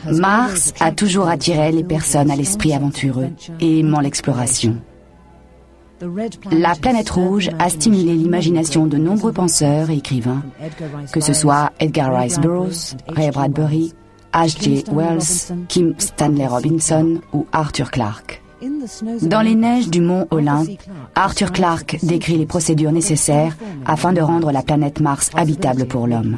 Mars a toujours attiré les personnes à l'esprit aventureux et aimant l'exploration. La planète rouge a stimulé l'imagination de nombreux penseurs et écrivains, que ce soit Edgar Rice Burroughs, Ray Bradbury, H.G. Wells, Kim Stanley Robinson ou Arthur Clarke. Dans les neiges du mont Olympe, Arthur Clarke décrit les procédures nécessaires afin de rendre la planète Mars habitable pour l'homme.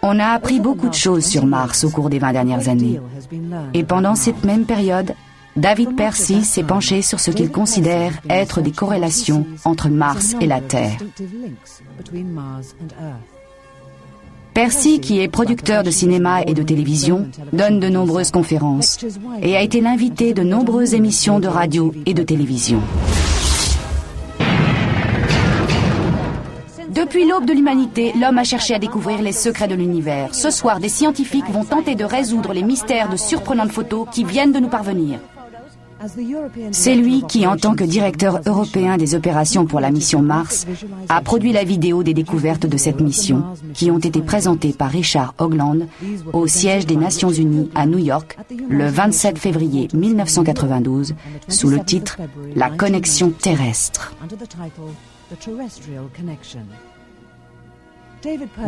On a appris beaucoup de choses sur Mars au cours des 20 dernières années. Et pendant cette même période, David Percy s'est penché sur ce qu'il considère être des corrélations entre Mars et la Terre. Percy, qui est producteur de cinéma et de télévision, donne de nombreuses conférences et a été l'invité de nombreuses émissions de radio et de télévision. Depuis l'aube de l'humanité, l'homme a cherché à découvrir les secrets de l'univers. Ce soir, des scientifiques vont tenter de résoudre les mystères de surprenantes photos qui viennent de nous parvenir. C'est lui qui, en tant que directeur européen des opérations pour la mission Mars, a produit la vidéo des découvertes de cette mission, qui ont été présentées par Richard Hoagland au siège des Nations Unies à New York le 27 février 1992, sous le titre « La connexion terrestre ».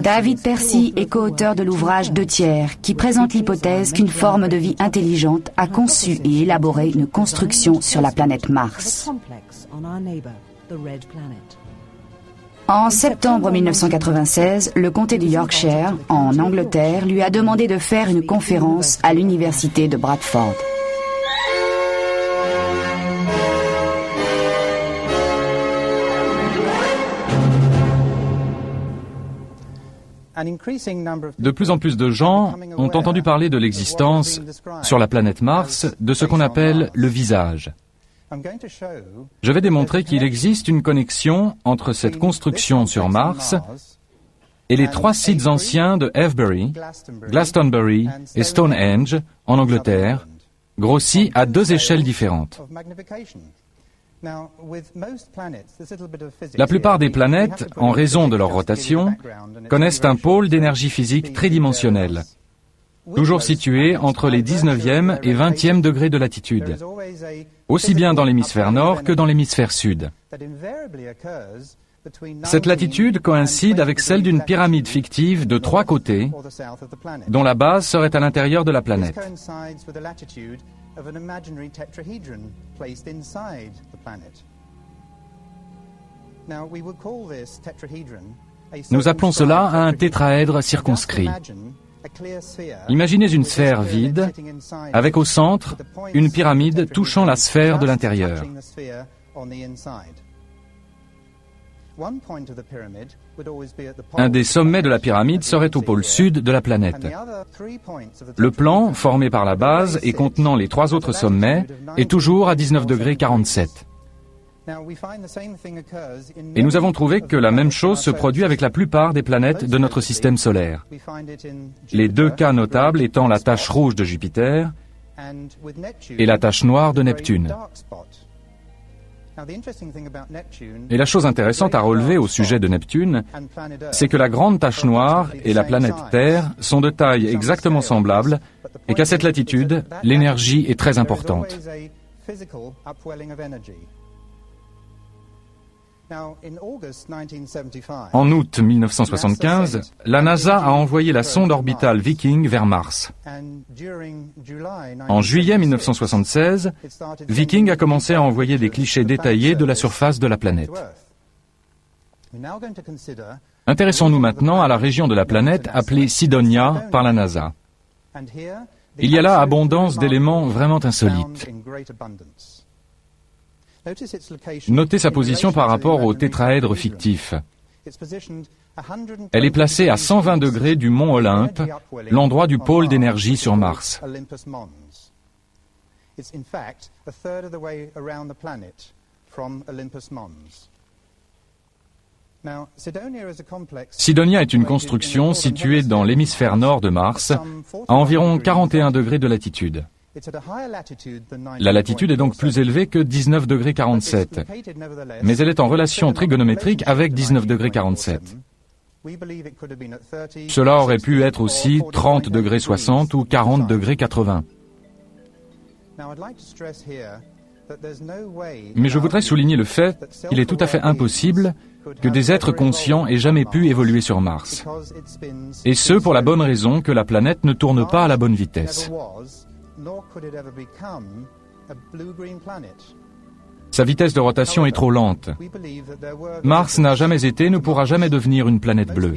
David Percy est co-auteur de l'ouvrage 2 tiers qui présente l'hypothèse qu'une forme de vie intelligente a conçu et élaboré une construction sur la planète Mars. En septembre 1996, le comté du Yorkshire, en Angleterre, lui a demandé de faire une conférence à l'université de Bradford. De plus en plus de gens ont entendu parler de l'existence, sur la planète Mars, de ce qu'on appelle le visage. Je vais démontrer qu'il existe une connexion entre cette construction sur Mars et les 3 sites anciens de Avebury, Glastonbury et Stonehenge, en Angleterre, grossis à 2 échelles différentes. La plupart des planètes, en raison de leur rotation, connaissent un pôle d'énergie physique tridimensionnel, toujours situé entre les 19e et 20e degrés de latitude, aussi bien dans l'hémisphère nord que dans l'hémisphère sud. Cette latitude coïncide avec celle d'une pyramide fictive de 3 côtés, dont la base serait à l'intérieur de la planète. Nous appelons cela un tétraèdre circonscrit. Imaginez une sphère vide, avec au centre une pyramide touchant la sphère de l'intérieur. Un des sommets de la pyramide serait au pôle sud de la planète. Le plan, formé par la base et contenant les 3 autres sommets, est toujours à 19 degrés 47. Et nous avons trouvé que la même chose se produit avec la plupart des planètes de notre système solaire. Les 2 cas notables étant la tache rouge de Jupiter et la tache noire de Neptune. Et la chose intéressante à relever au sujet de Neptune, c'est que la grande tache noire et la planète Terre sont de taille exactement semblable et qu'à cette latitude, l'énergie est très importante. En août 1975, la NASA a envoyé la sonde orbitale Viking vers Mars. En juillet 1976, Viking a commencé à envoyer des clichés détaillés de la surface de la planète. Intéressons-nous maintenant à la région de la planète appelée Cydonia par la NASA. Il y a là abondance d'éléments vraiment insolites. Notez sa position par rapport au tétraèdre fictif. Elle est placée à 120 degrés du mont Olympe, l'endroit du pôle d'énergie sur Mars. Cydonia est une construction située dans l'hémisphère nord de Mars, à environ 41 degrés de latitude. La latitude est donc plus élevée que 19 degrés 47, mais elle est en relation trigonométrique avec 19 degrés 47. Cela aurait pu être aussi 30 degrés 60 ou 40 degrés 80. Mais je voudrais souligner le fait qu'il est tout à fait impossible que des êtres conscients aient jamais pu évoluer sur Mars. Et ce, pour la bonne raison que la planète ne tourne pas à la bonne vitesse. Sa vitesse de rotation est trop lente. Mars n'a jamais été, ne pourra jamais devenir une planète bleue.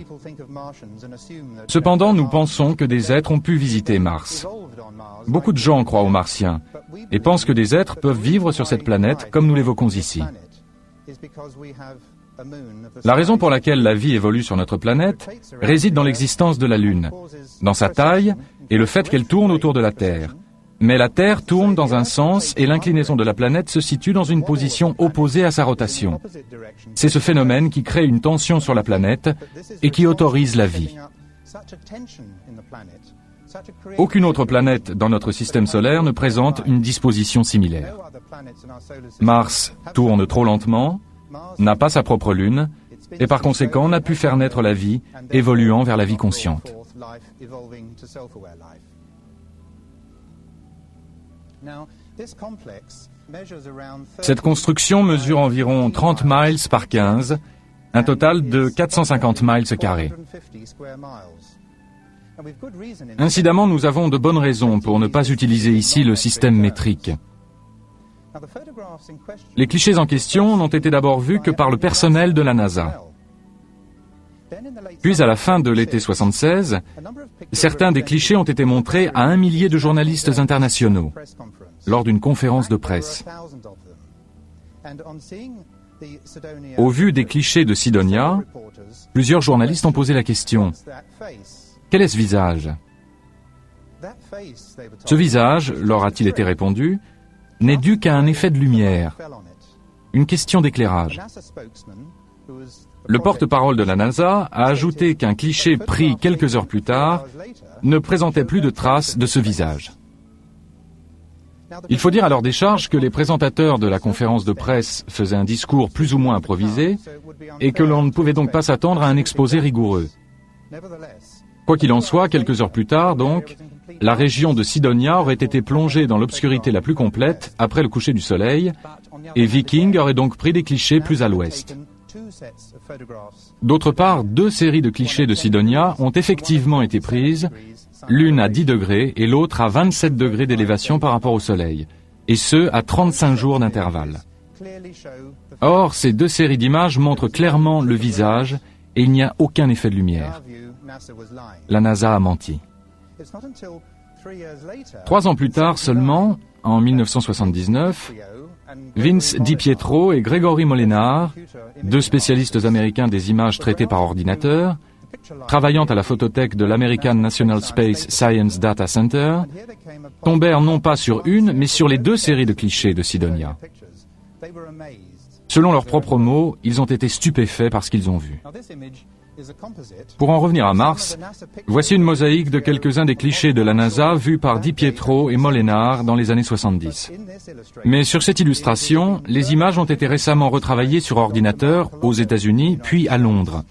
Cependant, nous pensons que des êtres ont pu visiter Mars. Beaucoup de gens croient aux Martiens et pensent que des êtres peuvent vivre sur cette planète comme nous l'évoquons ici. La raison pour laquelle la vie évolue sur notre planète réside dans l'existence de la Lune, dans sa taille et le fait qu'elle tourne autour de la Terre. Mais la Terre tourne dans un sens et l'inclinaison de la planète se situe dans une position opposée à sa rotation. C'est ce phénomène qui crée une tension sur la planète et qui autorise la vie. Aucune autre planète dans notre système solaire ne présente une disposition similaire. Mars tourne trop lentement, n'a pas sa propre lune, et par conséquent n'a pu faire naître la vie, évoluant vers la vie consciente. Cette construction mesure environ 30 miles par 15, un total de 450 miles carrés. Incidemment, nous avons de bonnes raisons pour ne pas utiliser ici le système métrique. Les clichés en question n'ont été d'abord vus que par le personnel de la NASA. Puis, à la fin de l'été 76, certains des clichés ont été montrés à 1 millier de journalistes internationaux lors d'une conférence de presse. Au vu des clichés de Cydonia, plusieurs journalistes ont posé la question: quel est ce visage? Ce visage, leur a-t-il été répondu, n'est dû qu'à un effet de lumière, une question d'éclairage. Le porte-parole de la NASA a ajouté qu'un cliché pris quelques heures plus tard ne présentait plus de traces de ce visage. Il faut dire à leur décharge que les présentateurs de la conférence de presse faisaient un discours plus ou moins improvisé et que l'on ne pouvait donc pas s'attendre à un exposé rigoureux. Quoi qu'il en soit, quelques heures plus tard, donc, la région de Cydonia aurait été plongée dans l'obscurité la plus complète après le coucher du soleil, et Viking aurait donc pris des clichés plus à l'ouest. D'autre part, 2 séries de clichés de Cydonia ont effectivement été prises, l'une à 10 degrés et l'autre à 27 degrés d'élévation par rapport au soleil, et ce, à 35 jours d'intervalle. Or, ces 2 séries d'images montrent clairement le visage et il n'y a aucun effet de lumière. La NASA a menti. 3 ans plus tard seulement, en 1979, Vince DiPietro et Gregory Molenar, 2 spécialistes américains des images traitées par ordinateur, travaillant à la photothèque de l'American National Space Science Data Center, tombèrent non pas sur une, mais sur les 2 séries de clichés de Cydonia. Selon leurs propres mots, ils ont été stupéfaits par ce qu'ils ont vu. Pour en revenir à Mars, voici une mosaïque de quelques-uns des clichés de la NASA vus par DiPietro et Molenar dans les années 70. Mais sur cette illustration, les images ont été récemment retravaillées sur ordinateur aux États-Unis, puis à Londres.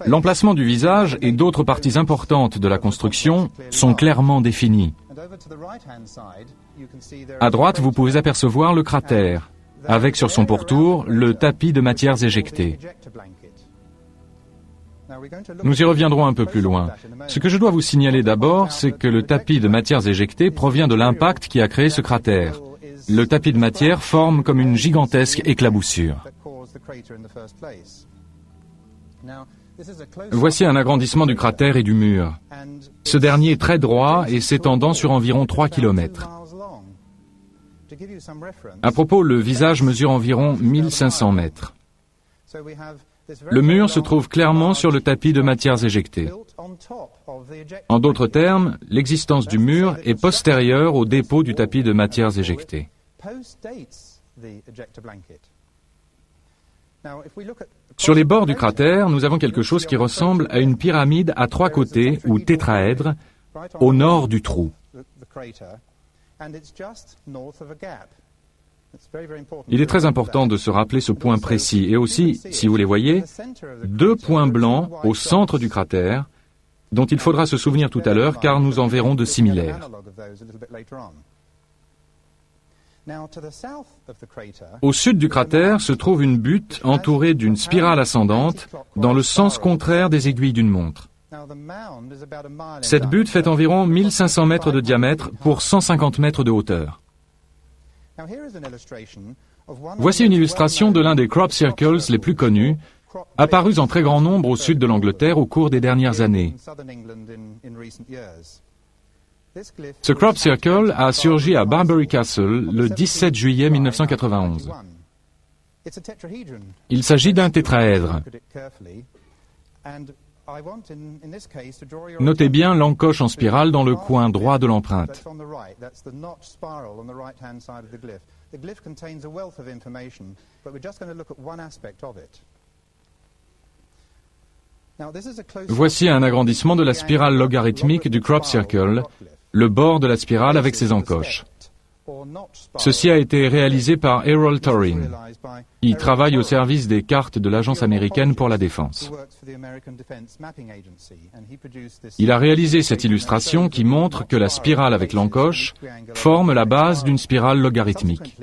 L'emplacement du visage et d'autres parties importantes de la construction sont clairement définis. À droite, vous pouvez apercevoir le cratère, avec sur son pourtour le tapis de matières éjectées. Nous y reviendrons un peu plus loin. Ce que je dois vous signaler d'abord, c'est que le tapis de matières éjectées provient de l'impact qui a créé ce cratère. Le tapis de matière forme comme une gigantesque éclaboussure. Voici un agrandissement du cratère et du mur. Ce dernier est très droit et s'étendant sur environ 3 km. À propos, le visage mesure environ 1500 mètres. Le mur se trouve clairement sur le tapis de matières éjectées. En d'autres termes, l'existence du mur est postérieure au dépôt du tapis de matières éjectées. Sur les bords du cratère, nous avons quelque chose qui ressemble à une pyramide à 3 côtés ou tétraèdre au nord du trou. Il est très important de se rappeler ce point précis. Et aussi, si vous les voyez, deux points blancs au centre du cratère, dont il faudra se souvenir tout à l'heure, car nous en verrons de similaires. Au sud du cratère se trouve une butte entourée d'une spirale ascendante dans le sens contraire des aiguilles d'une montre. Cette butte fait environ 1500 mètres de diamètre pour 150 mètres de hauteur. Voici une illustration de l'un des crop circles les plus connus, apparus en très grand nombre au sud de l'Angleterre au cours des dernières années. Ce crop circle a surgi à Barbury Castle le 17 juillet 1991. Il s'agit d'un tétraèdre. Notez bien l'encoche en spirale dans le coin droit de l'empreinte. Voici un agrandissement de la spirale logarithmique du crop circle, le bord de la spirale avec ses encoches. Ceci a été réalisé par Errol Torrin. Il travaille au service des cartes de l'Agence américaine pour la défense. Il a réalisé cette illustration qui montre que la spirale avec l'encoche forme la base d'une spirale logarithmique.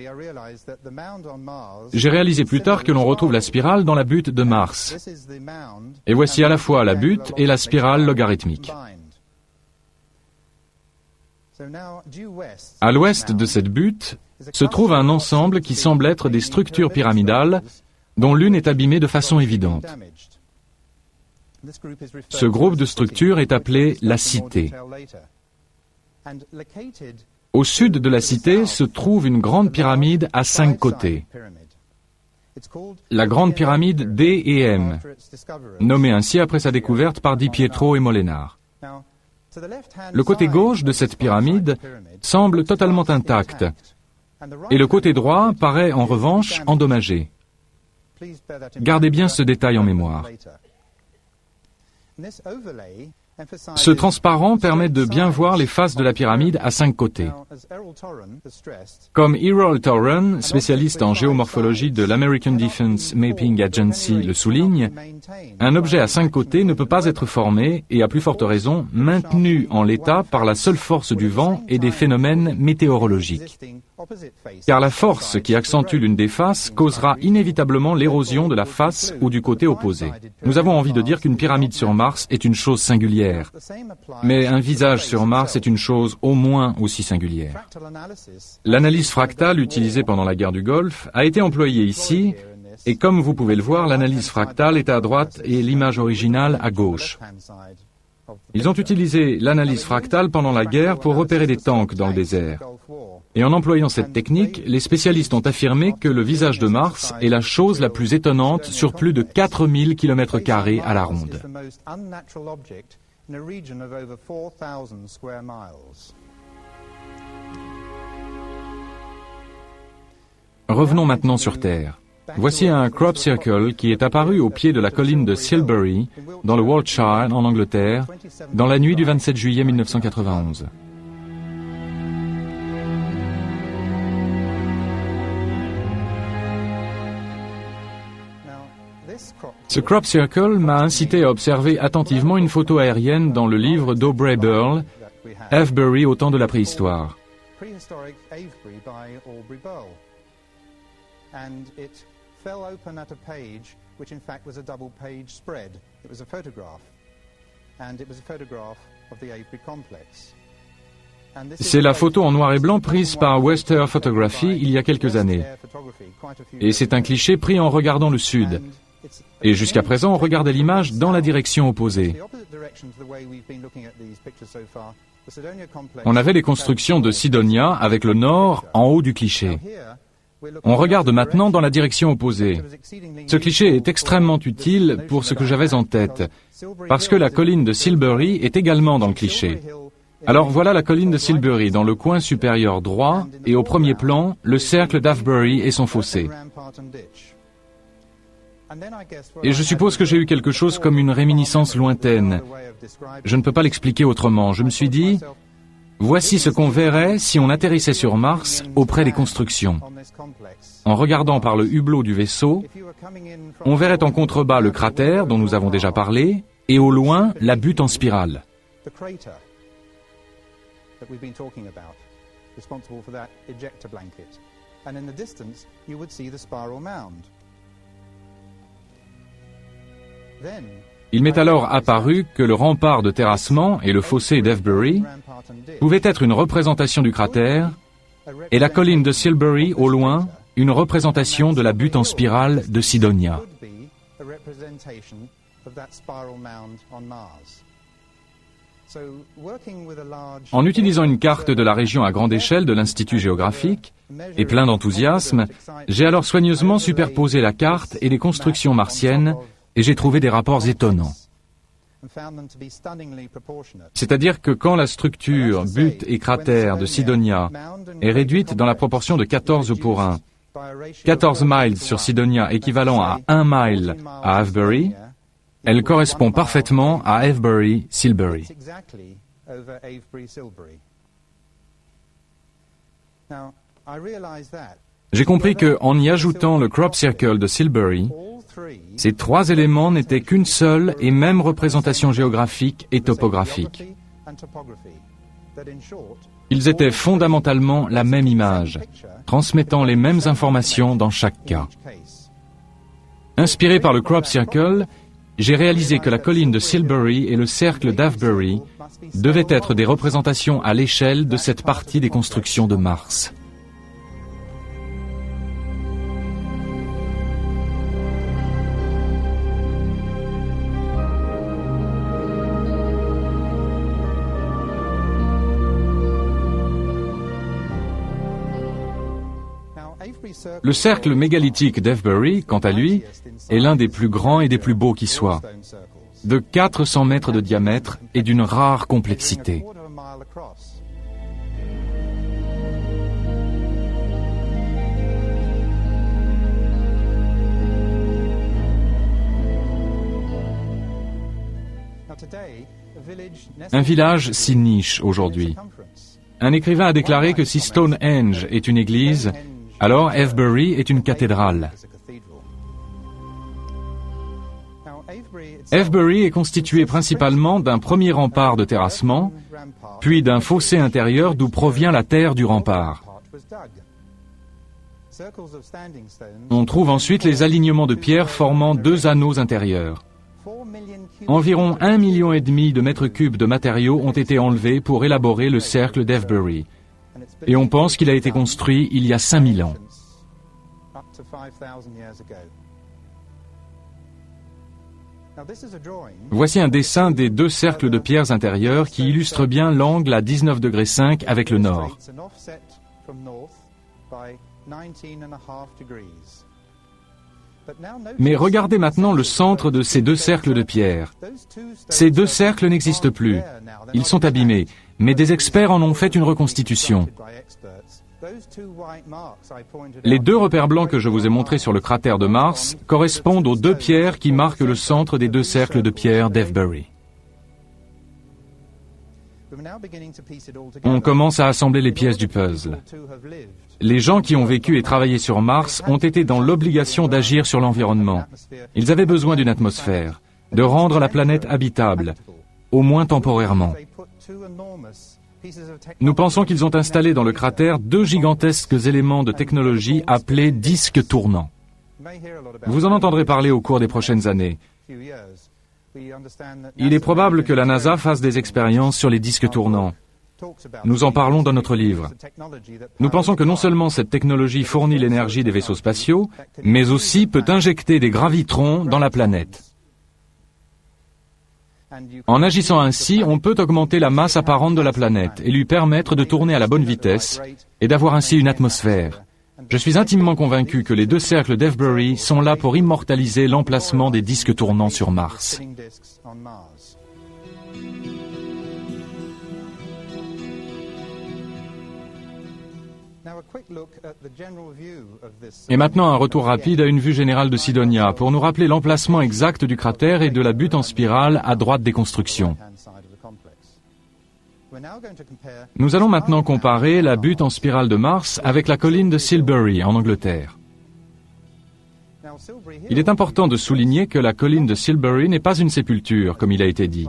J'ai réalisé plus tard que l'on retrouve la spirale dans la butte de Mars. Et voici à la fois la butte et la spirale logarithmique. À l'ouest de cette butte se trouve un ensemble qui semble être des structures pyramidales dont l'une est abîmée de façon évidente. Ce groupe de structures est appelé la Cité. Au sud de la Cité se trouve une grande pyramide à 5 côtés. La grande pyramide D et M, nommée ainsi après sa découverte par Di Pietro et Molenar. Le côté gauche de cette pyramide semble totalement intact, et le côté droit paraît en revanche endommagé. Gardez bien ce détail en mémoire. Ce transparent permet de bien voir les faces de la pyramide à 5 côtés. Comme Errol Torrin, spécialiste en géomorphologie de l'American Defense Mapping Agency, le souligne, un objet à 5 côtés ne peut pas être formé, et à plus forte raison, maintenu en l'état par la seule force du vent et des phénomènes météorologiques. Car la force qui accentue l'une des faces causera inévitablement l'érosion de la face ou du côté opposé. Nous avons envie de dire qu'une pyramide sur Mars est une chose singulière. Mais un visage sur Mars est une chose au moins aussi singulière. L'analyse fractale utilisée pendant la guerre du Golfe a été employée ici, et comme vous pouvez le voir, l'analyse fractale est à droite et l'image originale à gauche. Ils ont utilisé l'analyse fractale pendant la guerre pour repérer des tanks dans le désert. Et en employant cette technique, les spécialistes ont affirmé que le visage de Mars est la chose la plus étonnante sur plus de 4000 km² à la ronde. Revenons maintenant sur Terre. Voici un crop circle qui est apparu au pied de la colline de Silbury, dans le Wiltshire, en Angleterre, dans la nuit du 27 juillet 1991. Ce crop circle m'a incité à observer attentivement une photo aérienne dans le livre d'Aubrey Burle, Avebury au temps de la préhistoire. C'est la photo en noir et blanc prise par Wester Photography il y a quelques années. Et c'est un cliché pris en regardant le sud. Et jusqu'à présent, on regardait l'image dans la direction opposée. On avait les constructions de Sidonia avec le nord en haut du cliché. On regarde maintenant dans la direction opposée. Ce cliché est extrêmement utile pour ce que j'avais en tête, parce que la colline de Silbury est également dans le cliché. Alors voilà la colline de Silbury dans le coin supérieur droit, et au premier plan, le cercle d'Avebury et son fossé. Et je suppose que j'ai eu quelque chose comme une réminiscence lointaine. Je ne peux pas l'expliquer autrement. Je me suis dit, Voici ce qu'on verrait si on atterrissait sur Mars auprès des constructions. En regardant par le hublot du vaisseau, on verrait en contrebas le cratère dont nous avons déjà parlé, et au loin la butte en spirale. Il m'est alors apparu que le rempart de terrassement et le fossé d'Avebury pouvaient être une représentation du cratère, et la colline de Silbury, au loin, une représentation de la butte en spirale de Cydonia. En utilisant une carte de la région à grande échelle de l'Institut géographique, et plein d'enthousiasme, j'ai alors soigneusement superposé la carte et les constructions martiennes, et j'ai trouvé des rapports étonnants. C'est-à-dire que quand la structure, butte et cratère de Cydonia est réduite dans la proportion de 14 pour 1, 14 miles sur Cydonia équivalent à 1 mile à Avebury, elle correspond parfaitement à Avebury-Silbury. J'ai compris qu'en y ajoutant le crop circle de Silbury, ces trois éléments n'étaient qu'une seule et même représentation géographique et topographique. Ils étaient fondamentalement la même image, transmettant les mêmes informations dans chaque cas. Inspiré par le crop circle, j'ai réalisé que la colline de Silbury et le cercle d'Avebury devaient être des représentations à l'échelle de cette partie des constructions de Mars. Le cercle mégalithique d'Avebury, quant à lui, est l'un des plus grands et des plus beaux qui soient, de 400 mètres de diamètre et d'une rare complexité. Un village s'y niche aujourd'hui. Un écrivain a déclaré que si Stonehenge est une église, alors Avebury est une cathédrale. Avebury est constitué principalement d'un premier rempart de terrassement, puis d'un fossé intérieur d'où provient la terre du rempart. On trouve ensuite les alignements de pierres formant deux anneaux intérieurs. Environ 1,5 million de mètres cubes de matériaux ont été enlevés pour élaborer le cercle d'Avebury. Et on pense qu'il a été construit il y a 5000 ans. Voici un dessin des deux cercles de pierres intérieures qui illustre bien l'angle à 19,5 degrés avec le nord. Mais regardez maintenant le centre de ces deux cercles de pierre. Ces deux cercles n'existent plus. Ils sont abîmés, mais des experts en ont fait une reconstitution. Les deux repères blancs que je vous ai montrés sur le cratère de Mars correspondent aux deux pierres qui marquent le centre des deux cercles de pierre d'Avebury. On commence à assembler les pièces du puzzle. Les gens qui ont vécu et travaillé sur Mars ont été dans l'obligation d'agir sur l'environnement. Ils avaient besoin d'une atmosphère, de rendre la planète habitable, au moins temporairement. Nous pensons qu'ils ont installé dans le cratère deux gigantesques éléments de technologie appelés disques tournants. Vous en entendrez parler au cours des prochaines années. Il est probable que la NASA fasse des expériences sur les disques tournants. Nous en parlons dans notre livre. Nous pensons que non seulement cette technologie fournit l'énergie des vaisseaux spatiaux, mais aussi peut injecter des gravitrons dans la planète. En agissant ainsi, on peut augmenter la masse apparente de la planète et lui permettre de tourner à la bonne vitesse et d'avoir ainsi une atmosphère. Je suis intimement convaincu que les deux cercles d'Avebury sont là pour immortaliser l'emplacement des disques tournants sur Mars. Et maintenant un retour rapide à une vue générale de Cydonia pour nous rappeler l'emplacement exact du cratère et de la butte en spirale à droite des constructions. Nous allons maintenant comparer la butte en spirale de Mars avec la colline de Silbury en Angleterre. Il est important de souligner que la colline de Silbury n'est pas une sépulture, comme il a été dit,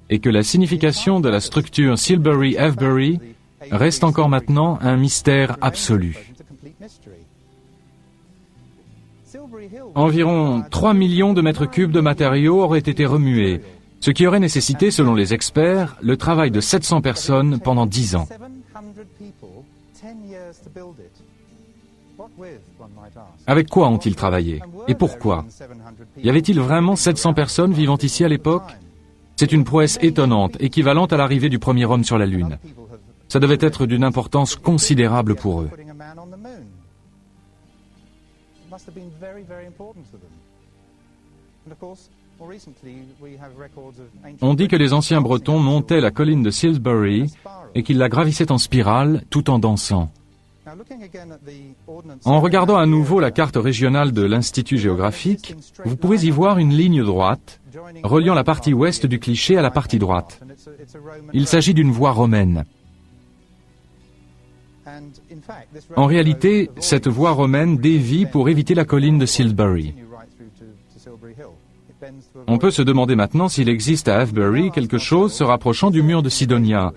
et que la signification de la structure Silbury-Avebury reste encore maintenant un mystère absolu. Environ 3 millions de mètres cubes de matériaux auraient été remués, ce qui aurait nécessité, selon les experts, le travail de 700 personnes pendant 10 ans. Avec quoi ont-ils travaillé? Et pourquoi? Y avait-il vraiment 700 personnes vivant ici à l'époque? C'est une prouesse étonnante, équivalente à l'arrivée du premier homme sur la Lune. Ça devait être d'une importance considérable pour eux. On dit que les anciens Bretons montaient la colline de Silbury et qu'ils la gravissaient en spirale tout en dansant. En regardant à nouveau la carte régionale de l'Institut géographique, vous pouvez y voir une ligne droite reliant la partie ouest du cliché à la partie droite. Il s'agit d'une voie romaine. En réalité, cette voie romaine dévie pour éviter la colline de Silbury. On peut se demander maintenant s'il existe à Avebury quelque chose se rapprochant du mur de Sidonia.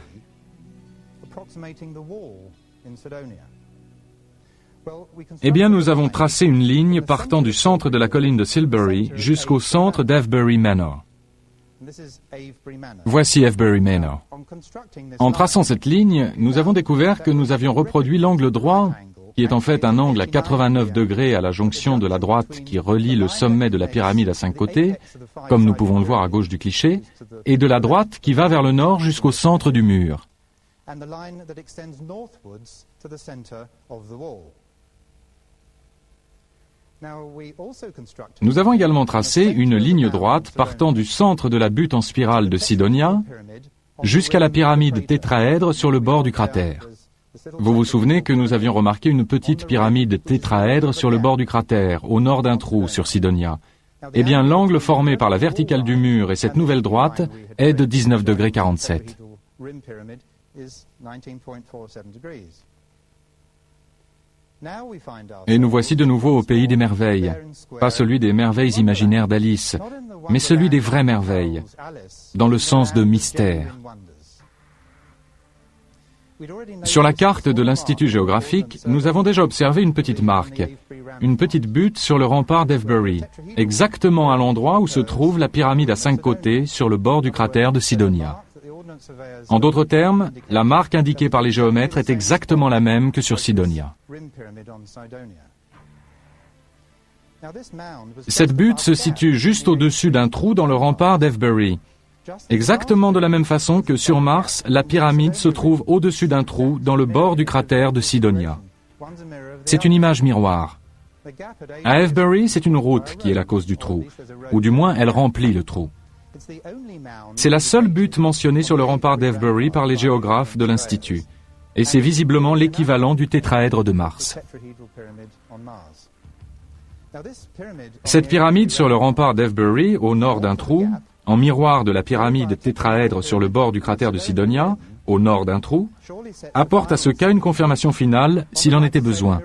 Eh bien, nous avons tracé une ligne partant du centre de la colline de Silbury jusqu'au centre d'Avebury Manor. Voici Avebury Manor. En traçant cette ligne, nous avons découvert que nous avions reproduit l'angle droit, qui est en fait un angle à 89 degrés à la jonction de la droite qui relie le sommet de la pyramide à 5 côtés, comme nous pouvons le voir à gauche du cliché, et de la droite qui va vers le nord jusqu'au centre du mur. Nous avons également tracé une ligne droite partant du centre de la butte en spirale de Sidonia jusqu'à la pyramide tétraèdre sur le bord du cratère. Vous vous souvenez que nous avions remarqué une petite pyramide tétraèdre sur le bord du cratère, au nord d'un trou sur Sidonia. Eh bien, l'angle formé par la verticale du mur et cette nouvelle droite est de 19 degrés 47. Et nous voici de nouveau au pays des merveilles, pas celui des merveilles imaginaires d'Alice, mais celui des vraies merveilles, dans le sens de mystère. Sur la carte de l'Institut géographique, nous avons déjà observé une petite marque, une petite butte sur le rempart d'Avebury, exactement à l'endroit où se trouve la pyramide à 5 côtés sur le bord du cratère de Sidonia. En d'autres termes, la marque indiquée par les géomètres est exactement la même que sur Sidonia. Cette butte se situe juste au-dessus d'un trou dans le rempart d'Avebury. Exactement de la même façon que sur Mars, la pyramide se trouve au-dessus d'un trou dans le bord du cratère de Sidonia. C'est une image miroir. À Avebury, c'est une route qui est la cause du trou, ou du moins elle remplit le trou. C'est la seule butte mentionnée sur le rempart d'Avebury par les géographes de l'Institut, et c'est visiblement l'équivalent du tétraèdre de Mars. Cette pyramide sur le rempart d'Avebury, au nord d'un trou, en miroir de la pyramide tétraèdre sur le bord du cratère de Sidonia, au nord d'un trou, apporte à ce cas une confirmation finale s'il en était besoin.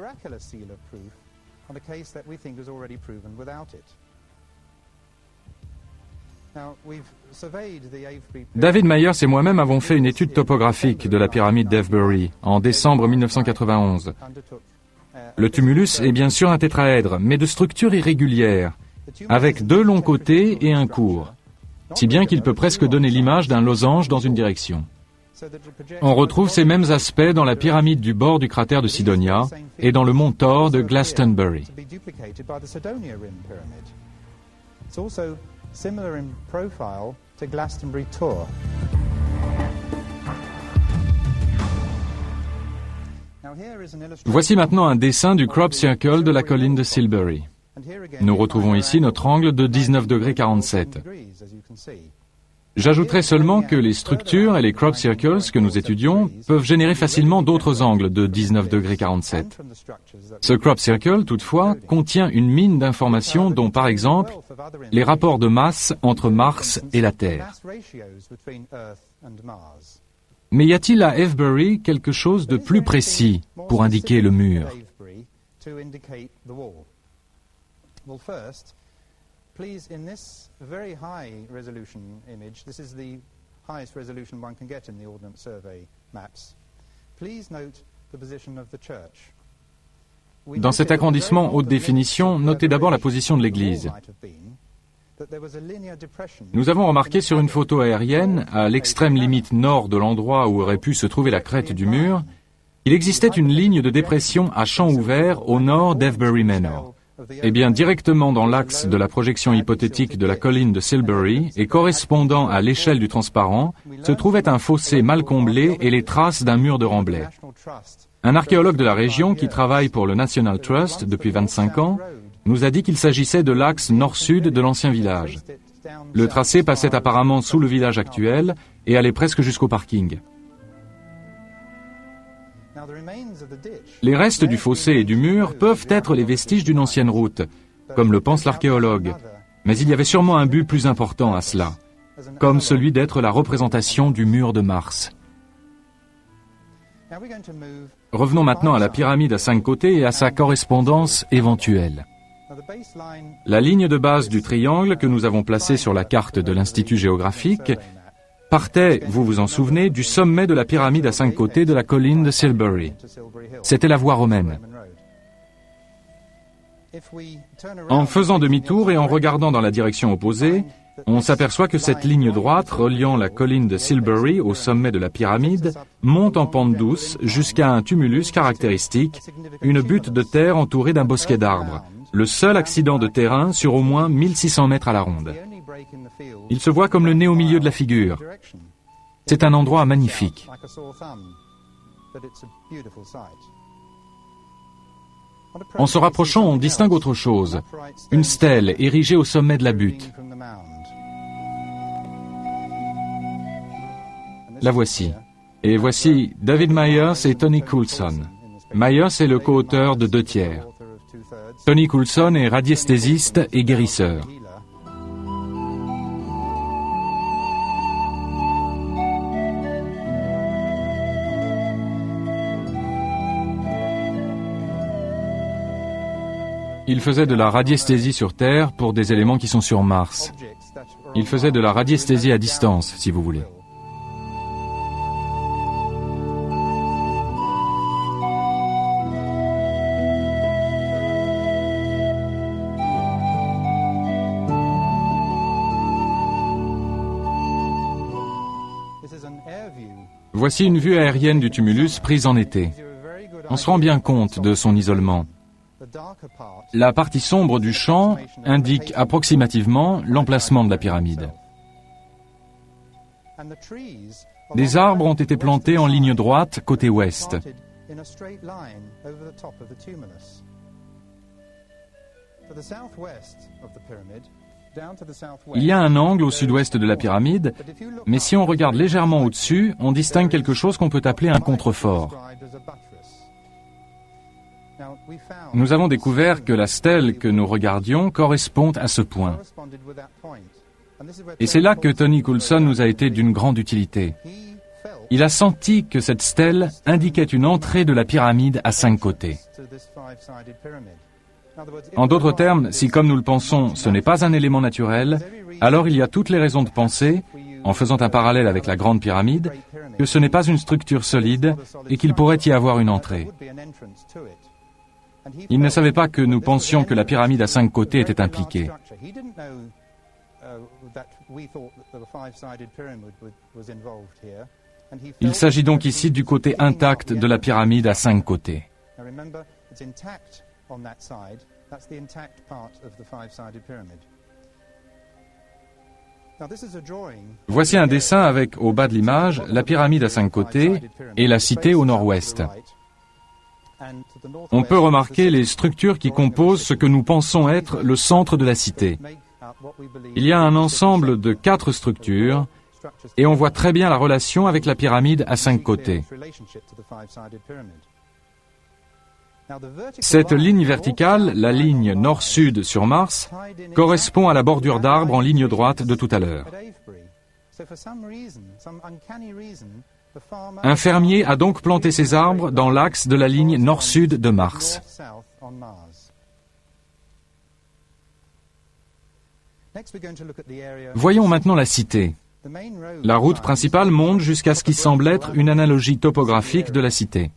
David Myers et moi-même avons fait une étude topographique de la pyramide d'Avebury en décembre 1991. Le tumulus est bien sûr un tétraèdre, mais de structure irrégulière, avec 2 longs côtés et un court, si bien qu'il peut presque donner l'image d'un losange dans une direction. On retrouve ces mêmes aspects dans la pyramide du bord du cratère de Sidonia et dans le mont Thor de Glastonbury. Voici maintenant un dessin du crop circle de la colline de Silbury. Nous retrouvons ici notre angle de 19 degrés 47. J'ajouterai seulement que les structures et les crop circles que nous étudions peuvent générer facilement d'autres angles de 19 degrés 47. Ce crop circle, toutefois, contient une mine d'informations dont, par exemple, les rapports de masse entre Mars et la Terre. Mais y a-t-il à Avebury quelque chose de plus précis pour indiquer le mur? Dans cet agrandissement haute définition, notez d'abord la position de l'église. Nous avons remarqué sur une photo aérienne, à l'extrême limite nord de l'endroit où aurait pu se trouver la crête du mur, il existait une ligne de dépression à champ ouvert au nord d'Avebury Manor. Eh bien, directement dans l'axe de la projection hypothétique de la colline de Silbury et correspondant à l'échelle du transparent, se trouvait un fossé mal comblé et les traces d'un mur de remblai. Un archéologue de la région qui travaille pour le National Trust depuis 25 ans nous a dit qu'il s'agissait de l'axe nord-sud de l'ancien village. Le tracé passait apparemment sous le village actuel et allait presque jusqu'au parking. Les restes du fossé et du mur peuvent être les vestiges d'une ancienne route, comme le pense l'archéologue, mais il y avait sûrement un but plus important à cela, comme celui d'être la représentation du mur de Mars. Revenons maintenant à la pyramide à 5 côtés et à sa correspondance éventuelle. La ligne de base du triangle que nous avons placé sur la carte de l'Institut géographique partait, vous vous en souvenez, du sommet de la pyramide à 5 côtés de la colline de Silbury. C'était la voie romaine. En faisant demi-tour et en regardant dans la direction opposée, on s'aperçoit que cette ligne droite reliant la colline de Silbury au sommet de la pyramide monte en pente douce jusqu'à un tumulus caractéristique, une butte de terre entourée d'un bosquet d'arbres, le seul accident de terrain sur au moins 1600 mètres à la ronde. Il se voit comme le nez au milieu de la figure. C'est un endroit magnifique. En se rapprochant, on distingue autre chose. Une stèle érigée au sommet de la butte. La voici. Et voici David Myers et Tony Coulson. Myers est le co-auteur de 2/3. Tony Coulson est radiesthésiste et guérisseur. Il faisait de la radiesthésie sur Terre pour des éléments qui sont sur Mars. Il faisait de la radiesthésie à distance, si vous voulez. Voici une vue aérienne du tumulus prise en été. On se rend bien compte de son isolement. La partie sombre du champ indique approximativement l'emplacement de la pyramide. Des arbres ont été plantés en ligne droite côté ouest. Il y a un angle au sud-ouest de la pyramide, mais si on regarde légèrement au-dessus, on distingue quelque chose qu'on peut appeler un contrefort. Nous avons découvert que la stèle que nous regardions correspond à ce point. Et c'est là que Tony Coulson nous a été d'une grande utilité. Il a senti que cette stèle indiquait une entrée de la pyramide à 5 côtés. En d'autres termes, si comme nous le pensons, ce n'est pas un élément naturel, alors il y a toutes les raisons de penser, en faisant un parallèle avec la grande pyramide, que ce n'est pas une structure solide et qu'il pourrait y avoir une entrée. Il ne savait pas que nous pensions que la pyramide à 5 côtés était impliquée. Il s'agit donc ici du côté intact de la pyramide à 5 côtés. Voici un dessin avec, au bas de l'image, la pyramide à 5 côtés et la cité au nord-ouest. On peut remarquer les structures qui composent ce que nous pensons être le centre de la cité. Il y a un ensemble de 4 structures et on voit très bien la relation avec la pyramide à 5 côtés. Cette ligne verticale, la ligne nord-sud sur Mars, correspond à la bordure d'arbres en ligne droite de tout à l'heure. Un fermier a donc planté ses arbres dans l'axe de la ligne nord-sud de Mars. Voyons maintenant la cité. La route principale monte jusqu'à ce qui semble être une analogie topographique de la cité.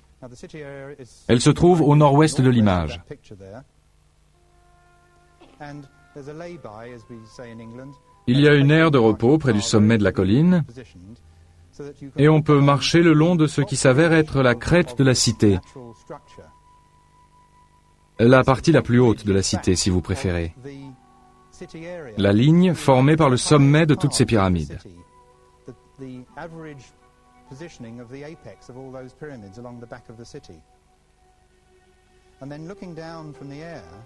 Elle se trouve au nord-ouest de l'image. Il y a une aire de repos près du sommet de la colline et on peut marcher le long de ce qui s'avère être la crête de la cité. La partie la plus haute de la cité, si vous préférez. La ligne formée par le sommet de toutes ces pyramides.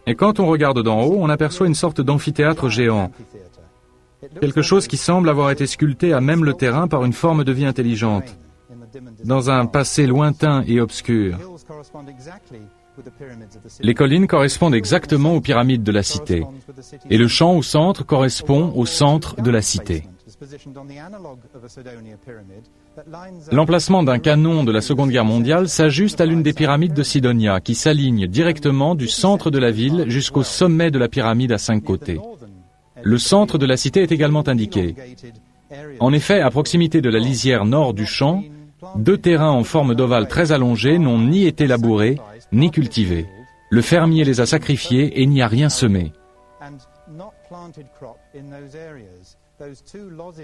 Et quand on regarde d'en haut, on aperçoit une sorte d'amphithéâtre géant. Quelque chose qui semble avoir été sculpté à même le terrain par une forme de vie intelligente, dans un passé lointain et obscur. Les collines correspondent exactement aux pyramides de la cité, et le champ au centre correspond au centre de la cité. L'emplacement d'un canon de la Seconde Guerre mondiale s'ajuste à l'une des pyramides de Sidonia, qui s'aligne directement du centre de la ville jusqu'au sommet de la pyramide à 5 côtés. Le centre de la cité est également indiqué. En effet, à proximité de la lisière nord du champ, 2 terrains en forme d'ovale très allongés n'ont ni été labourés, ni cultivés. Le fermier les a sacrifiés et n'y a rien semé.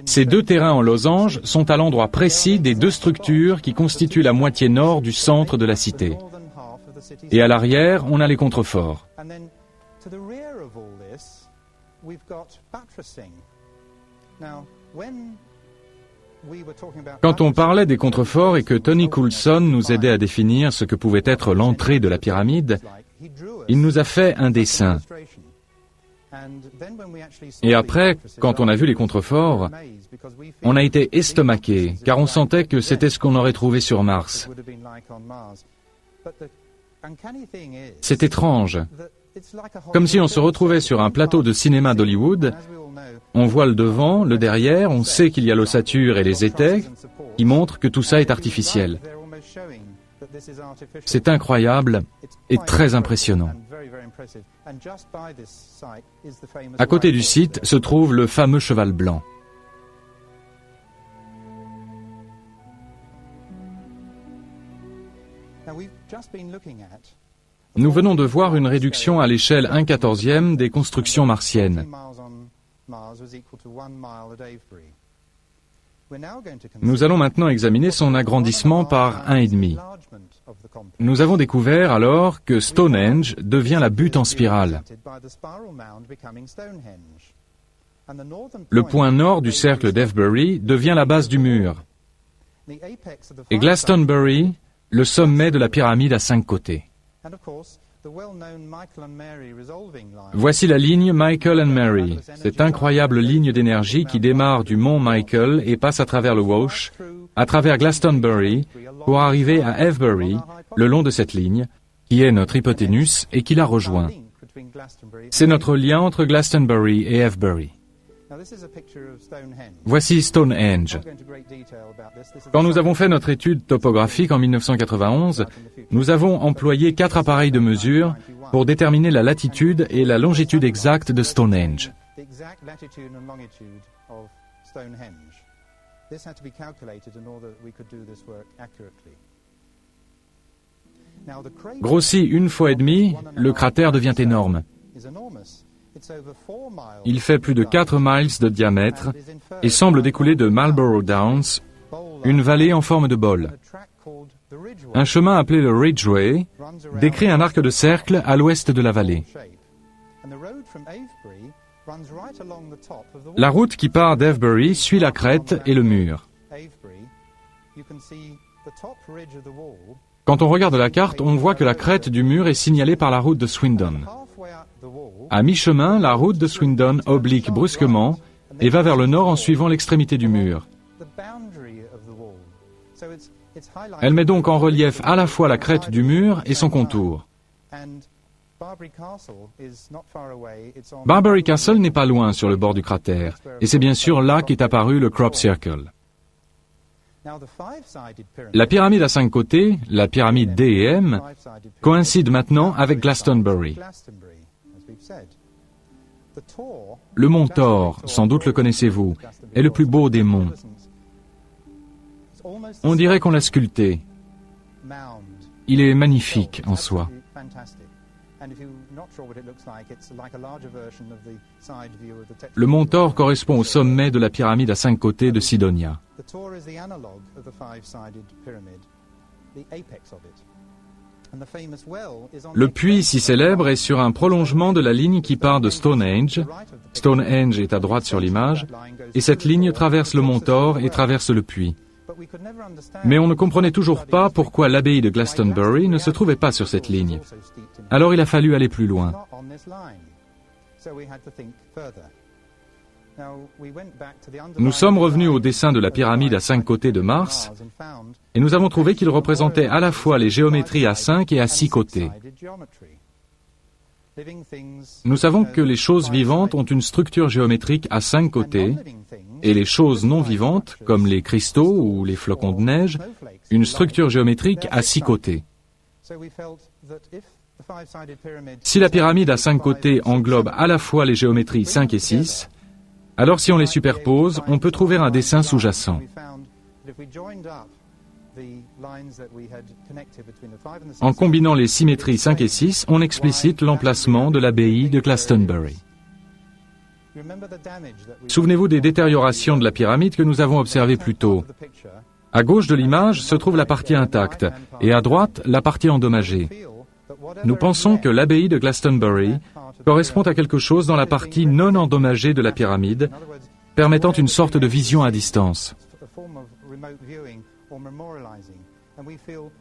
Ces 2 terrains en losange sont à l'endroit précis des 2 structures qui constituent la moitié nord du centre de la cité. Et à l'arrière, on a les contreforts. Quand on parlait des contreforts et que Tony Coulson nous aidait à définir ce que pouvait être l'entrée de la pyramide, il nous a fait un dessin. Et après, quand on a vu les contreforts, on a été estomaqué, car on sentait que c'était ce qu'on aurait trouvé sur Mars. C'est étrange. Comme si on se retrouvait sur un plateau de cinéma d'Hollywood, on voit le devant, le derrière, on sait qu'il y a l'ossature et les étais, qui montrent que tout ça est artificiel. C'est incroyable et très impressionnant. À côté du site se trouve le fameux cheval blanc. Nous venons de voir une réduction à l'échelle 1/14e des constructions martiennes. Nous allons maintenant examiner son agrandissement par 1,5. Nous avons découvert alors que Stonehenge devient la butte en spirale. Le point nord du cercle d'Avebury devient la base du mur. Et Glastonbury, le sommet de la pyramide à 5 côtés. Voici la ligne Michael and Mary, cette incroyable ligne d'énergie qui démarre du mont Michael et passe à travers le Wash, à travers Glastonbury, pour arriver à Avebury, le long de cette ligne, qui est notre hypoténuse et qui la rejoint. C'est notre lien entre Glastonbury et Avebury. Voici Stonehenge. Quand nous avons fait notre étude topographique en 1991, nous avons employé 4 appareils de mesure pour déterminer la latitude et la longitude exacte de Stonehenge. Grossi 1,5 fois, le cratère devient énorme. Il fait plus de 4 miles de diamètre et semble découler de Marlborough Downs, une vallée en forme de bol. Un chemin appelé le Ridgeway décrit un arc de cercle à l'ouest de la vallée. La route qui part d'Avebury suit la crête et le mur. Quand on regarde la carte, on voit que la crête du mur est signalée par la route de Swindon. À mi-chemin, la route de Swindon oblique brusquement et va vers le nord en suivant l'extrémité du mur. Elle met donc en relief à la fois la crête du mur et son contour. Barbary Castle n'est pas loin sur le bord du cratère, et c'est bien sûr là qu'est apparu le Crop Circle. La pyramide à 5 côtés, la pyramide D et M, coïncide maintenant avec Glastonbury. Le mont Thor, sans doute le connaissez-vous, est le plus beau des monts. On dirait qu'on l'a sculpté. Il est magnifique en soi. Le mont Thor correspond au sommet de la pyramide à 5 côtés de Sidonia. Le puits si célèbre est sur un prolongement de la ligne qui part de Stonehenge. Stonehenge est à droite sur l'image, et cette ligne traverse le mont Thor et traverse le puits. Mais on ne comprenait toujours pas pourquoi l'abbaye de Glastonbury ne se trouvait pas sur cette ligne. Alors il a fallu aller plus loin. Nous sommes revenus au dessin de la pyramide à 5 côtés de Mars, et nous avons trouvé qu'il représentait à la fois les géométries à 5 et à 6 côtés. Nous savons que les choses vivantes ont une structure géométrique à 5 côtés, et les choses non vivantes, comme les cristaux ou les flocons de neige, une structure géométrique à 6 côtés. Si la pyramide à 5 côtés englobe à la fois les géométries 5 et 6, alors si on les superpose, on peut trouver un dessin sous-jacent. En combinant les symétries 5 et 6, on explicite l'emplacement de l'abbaye de Glastonbury. Souvenez-vous des détériorations de la pyramide que nous avons observées plus tôt. À gauche de l'image se trouve la partie intacte, et à droite, la partie endommagée. Nous pensons que l'abbaye de Glastonbury correspond à quelque chose dans la partie non endommagée de la pyramide, permettant une sorte de vision à distance.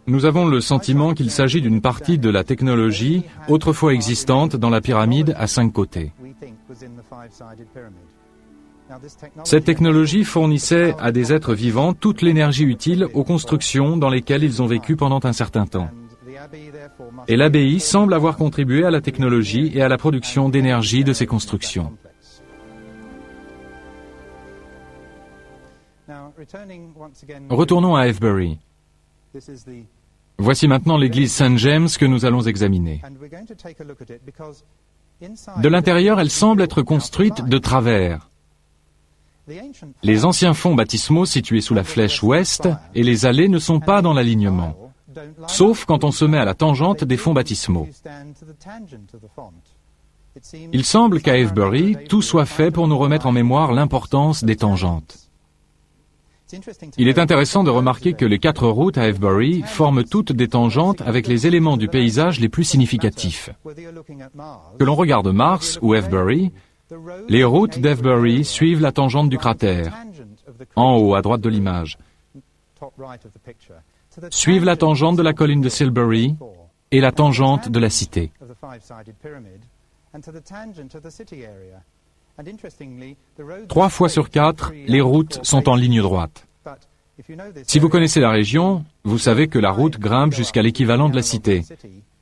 Nous avons le sentiment qu'il s'agit d'une partie de la technologie autrefois existante dans la pyramide à 5 côtés. Cette technologie fournissait à des êtres vivants toute l'énergie utile aux constructions dans lesquelles ils ont vécu pendant un certain temps. Et l'abbaye semble avoir contribué à la technologie et à la production d'énergie de ces constructions. Retournons à Avebury. Voici maintenant l'église St. James que nous allons examiner. De l'intérieur, elle semble être construite de travers. Les anciens fonts baptismaux situés sous la flèche ouest et les allées ne sont pas dans l'alignement, sauf quand on se met à la tangente des fonts baptismaux. Il semble qu'à Avebury, tout soit fait pour nous remettre en mémoire l'importance des tangentes. Il est intéressant de remarquer que les 4 routes à Avebury forment toutes des tangentes avec les éléments du paysage les plus significatifs. Que l'on regarde Mars ou Avebury, les routes d'Avebury suivent la tangente du cratère, en haut à droite de l'image, suivent la tangente de la colline de Silbury et la tangente de la cité. 3 fois sur 4, les routes sont en ligne droite. Si vous connaissez la région, vous savez que la route grimpe jusqu'à l'équivalent de la cité,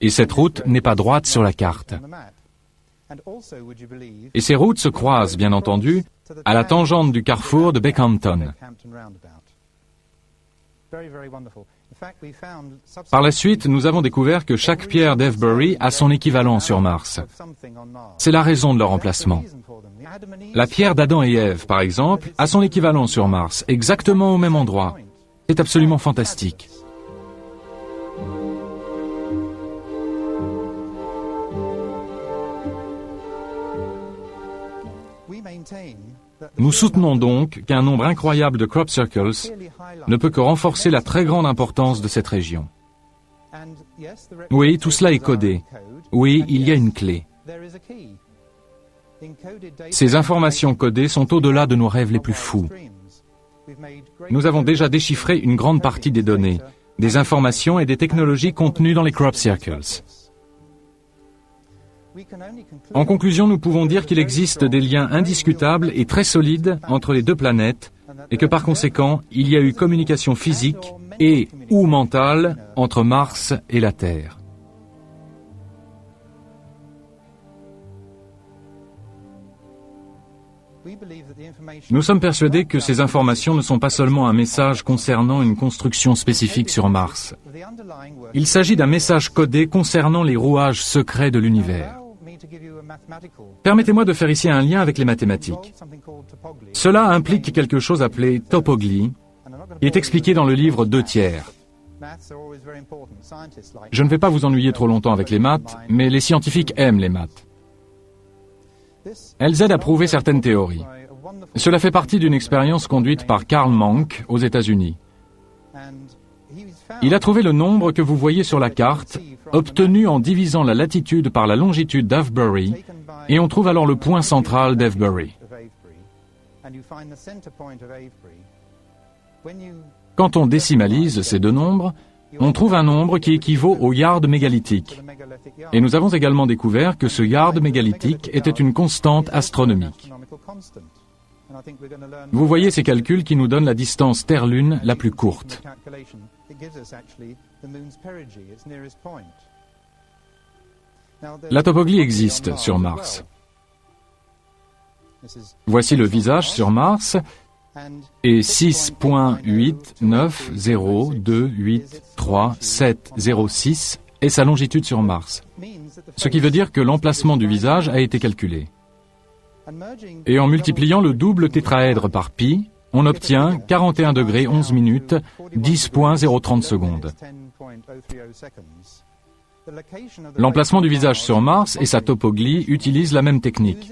et cette route n'est pas droite sur la carte. Et ces routes se croisent, bien entendu, à la tangente du carrefour de Beckhampton. Par la suite, nous avons découvert que chaque pierre d'Avebury a son équivalent sur Mars. C'est la raison de leur emplacement. La pierre d'Adam et Ève, par exemple, a son équivalent sur Mars, exactement au même endroit. C'est absolument fantastique. Nous soutenons donc qu'un nombre incroyable de crop circles ne peut que renforcer la très grande importance de cette région. Oui, tout cela est codé. Oui, il y a une clé. Ces informations codées sont au-delà de nos rêves les plus fous. Nous avons déjà déchiffré une grande partie des données, des informations et des technologies contenues dans les crop circles. En conclusion, nous pouvons dire qu'il existe des liens indiscutables et très solides entre les 2 planètes et que par conséquent, il y a eu communication physique et ou mentale entre Mars et la Terre. Nous sommes persuadés que ces informations ne sont pas seulement un message concernant une construction spécifique sur Mars. Il s'agit d'un message codé concernant les rouages secrets de l'univers. Permettez-moi de faire ici un lien avec les mathématiques. Cela implique quelque chose appelé topoglie, qui est expliqué dans le livre 2/3. Je ne vais pas vous ennuyer trop longtemps avec les maths, mais les scientifiques aiment les maths. Elles aident à prouver certaines théories. Cela fait partie d'une expérience conduite par Karl Monk aux États-Unis. Il a trouvé le nombre que vous voyez sur la carte, obtenu en divisant la latitude par la longitude d'Avebury, et on trouve alors le point central d'Avebury. Quand on décimalise ces deux nombres, on trouve un nombre qui équivaut au yard mégalithique. Et nous avons également découvert que ce yard mégalithique était une constante astronomique. Vous voyez ces calculs qui nous donnent la distance Terre-Lune la plus courte. La topoglie existe sur Mars. Voici le visage sur Mars et 6.8902837006 est sa longitude sur Mars, ce qui veut dire que l'emplacement du visage a été calculé. Et en multipliant le double tétraèdre par pi, on obtient 41 degrés 11 minutes 10.030 secondes. L'emplacement du visage sur Mars et sa topoglie utilisent la même technique,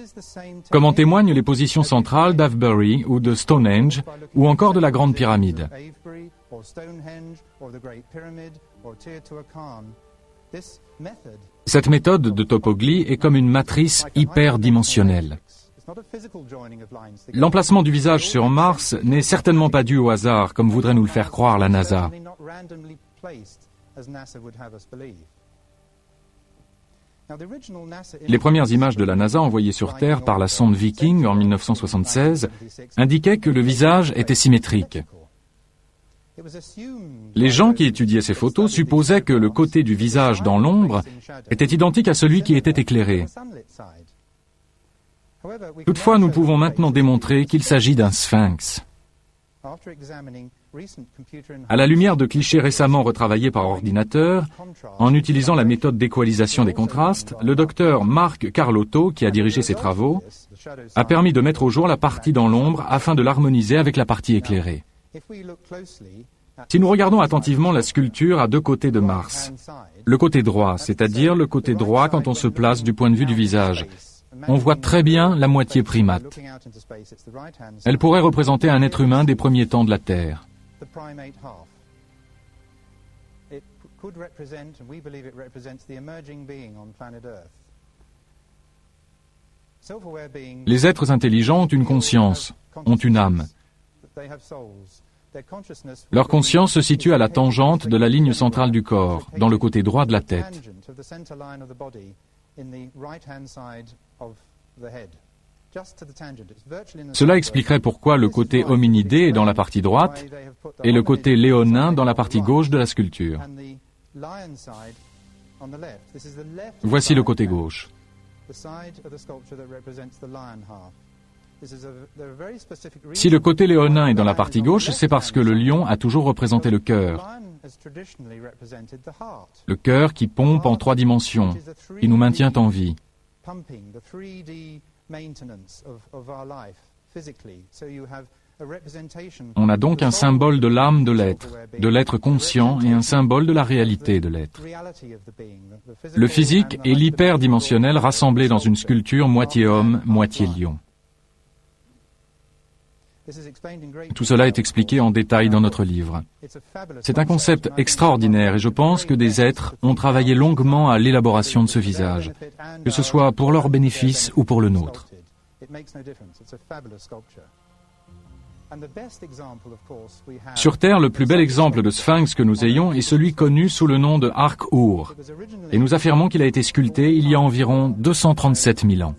comme en témoignent les positions centrales d'Avebury ou de Stonehenge ou encore de la Grande Pyramide. Cette méthode de topoglie est comme une matrice hyperdimensionnelle. L'emplacement du visage sur Mars n'est certainement pas dû au hasard, comme voudrait nous le faire croire la NASA. Les premières images de la NASA envoyées sur Terre par la sonde Viking en 1976 indiquaient que le visage était symétrique. Les gens qui étudiaient ces photos supposaient que le côté du visage dans l'ombre était identique à celui qui était éclairé. Toutefois, nous pouvons maintenant démontrer qu'il s'agit d'un sphinx. À la lumière de clichés récemment retravaillés par ordinateur, en utilisant la méthode d'équalisation des contrastes, le docteur Marc Carlotto, qui a dirigé ces travaux, a permis de mettre au jour la partie dans l'ombre afin de l'harmoniser avec la partie éclairée. Si nous regardons attentivement la sculpture à deux côtés de Mars, le côté droit, c'est-à-dire le côté droit quand on se place du point de vue du visage, on voit très bien la moitié primate. Elle pourrait représenter un être humain des premiers temps de la Terre. Les êtres intelligents ont une conscience, ont une âme. Leur conscience se situe à la tangente de la ligne centrale du corps, dans le côté droit de la tête. Cela expliquerait pourquoi le côté hominidé est dans la partie droite et le côté léonin dans la partie gauche de la sculpture. Voici le côté gauche. Si le côté léonin est dans la partie gauche, c'est parce que le lion a toujours représenté le cœur. Le cœur qui pompe en 3 dimensions, qui nous maintient en vie. On a donc un symbole de l'âme de l'être conscient et un symbole de la réalité de l'être. Le physique et l'hyperdimensionnel rassemblés dans une sculpture moitié homme, moitié lion. Tout cela est expliqué en détail dans notre livre. C'est un concept extraordinaire et je pense que des êtres ont travaillé longuement à l'élaboration de ce visage, que ce soit pour leur bénéfice ou pour le nôtre. Sur Terre, le plus bel exemple de sphinx que nous ayons est celui connu sous le nom de Ark-Ur, et nous affirmons qu'il a été sculpté il y a environ 237 000 ans.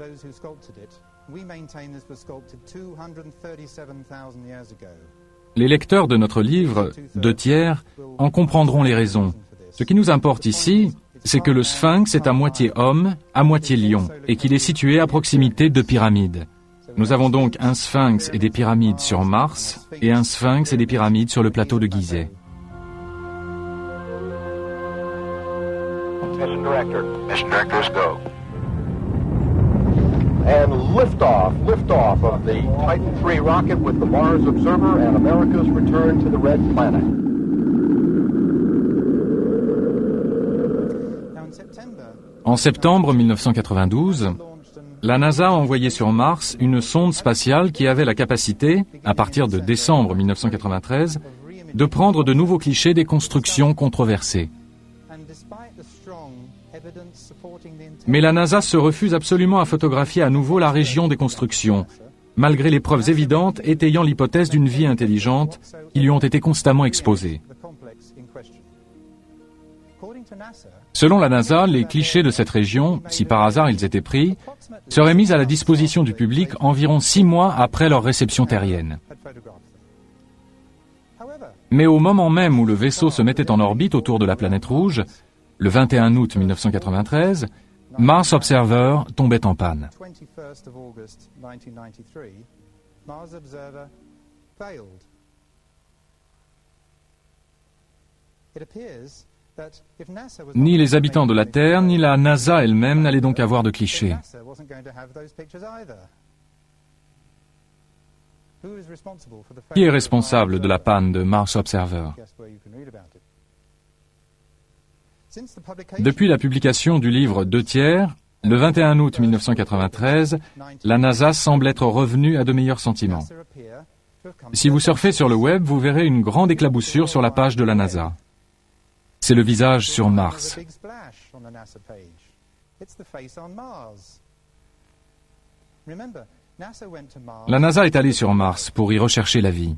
Les lecteurs de notre livre, 2/3, en comprendront les raisons. Ce qui nous importe ici, c'est que le sphinx est à moitié homme, à moitié lion, et qu'il est situé à proximité de pyramides. Nous avons donc un sphinx et des pyramides sur Mars et un sphinx et des pyramides sur le plateau de Gizeh. Mission directors, go. And liftoff of the Titan III rocket with the Mars Observer and America's return to the Red Planet. En septembre 1992, la NASA a envoyé sur Mars une sonde spatiale qui avait la capacité, à partir de décembre 1993, de prendre de nouveaux clichés des constructions controversées. Mais la NASA se refuse absolument à photographier à nouveau la région des constructions, malgré les preuves évidentes étayant l'hypothèse d'une vie intelligente qui lui ont été constamment exposées. Selon la NASA, les clichés de cette région, si par hasard ils étaient pris, seraient mis à la disposition du public environ 6 mois après leur réception terrienne. Mais au moment même où le vaisseau se mettait en orbite autour de la planète rouge, le 21 août 1993, Mars Observer tombait en panne. Ni les habitants de la Terre, ni la NASA elle-même n'allaient donc avoir de clichés. Qui est responsable de la panne de Mars Observer? Depuis la publication du livre 2/3, le 21 août 1993, la NASA semble être revenue à de meilleurs sentiments. Si vous surfez sur le web, vous verrez une grande éclaboussure sur la page de la NASA. C'est le visage sur Mars. La NASA est allée sur Mars pour y rechercher la vie.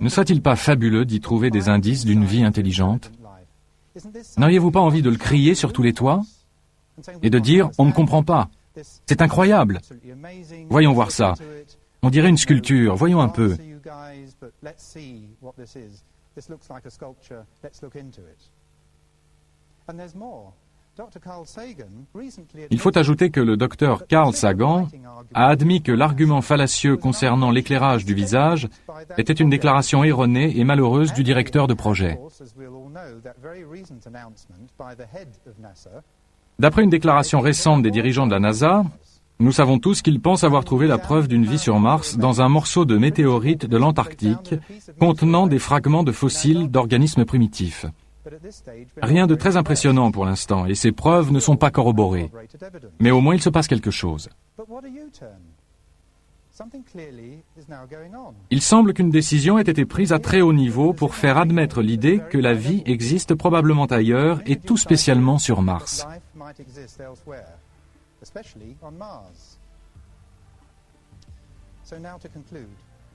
Ne serait-il pas fabuleux d'y trouver des indices d'une vie intelligente? N'auriez-vous pas envie de le crier sur tous les toits et de dire « on ne comprend pas, c'est incroyable, voyons voir ça, on dirait une sculpture, voyons un peu ». Il faut ajouter que le docteur Carl Sagan a admis que l'argument fallacieux concernant l'éclairage du visage était une déclaration erronée et malheureuse du directeur de projet. D'après une déclaration récente des dirigeants de la NASA, nous savons tous qu'ils pensent avoir trouvé la preuve d'une vie sur Mars dans un morceau de météorite de l'Antarctique contenant des fragments de fossiles d'organismes primitifs. Rien de très impressionnant pour l'instant, et ces preuves ne sont pas corroborées. Mais au moins il se passe quelque chose. Il semble qu'une décision ait été prise à très haut niveau pour faire admettre l'idée que la vie existe probablement ailleurs et tout spécialement sur Mars.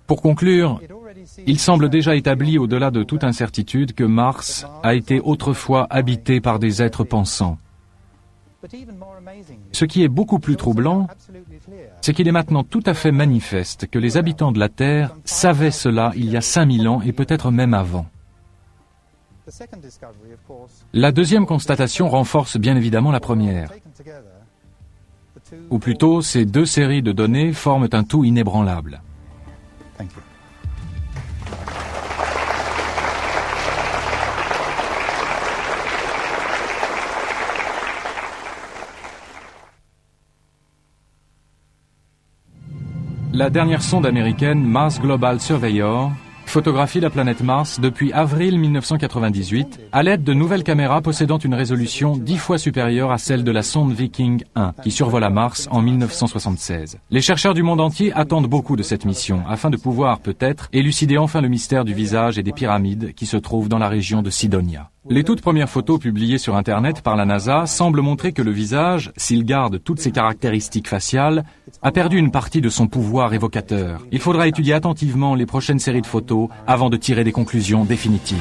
Pour conclure, il semble déjà établi au-delà de toute incertitude que Mars a été autrefois habité par des êtres pensants. Ce qui est beaucoup plus troublant, c'est qu'il est maintenant tout à fait manifeste que les habitants de la Terre savaient cela il y a 5000 ans et peut-être même avant. La deuxième constatation renforce bien évidemment la première. Ou plutôt, ces deux séries de données forment un tout inébranlable. La dernière sonde américaine Mars Global Surveyor photographie la planète Mars depuis avril 1998 à l'aide de nouvelles caméras possédant une résolution 10 fois supérieure à celle de la sonde Viking 1 qui survola Mars en 1976. Les chercheurs du monde entier attendent beaucoup de cette mission afin de pouvoir, peut-être, élucider enfin le mystère du visage et des pyramides qui se trouvent dans la région de Cydonia. Les toutes premières photos publiées sur Internet par la NASA semblent montrer que le visage, s'il garde toutes ses caractéristiques faciales, a perdu une partie de son pouvoir évocateur. Il faudra étudier attentivement les prochaines séries de photos avant de tirer des conclusions définitives.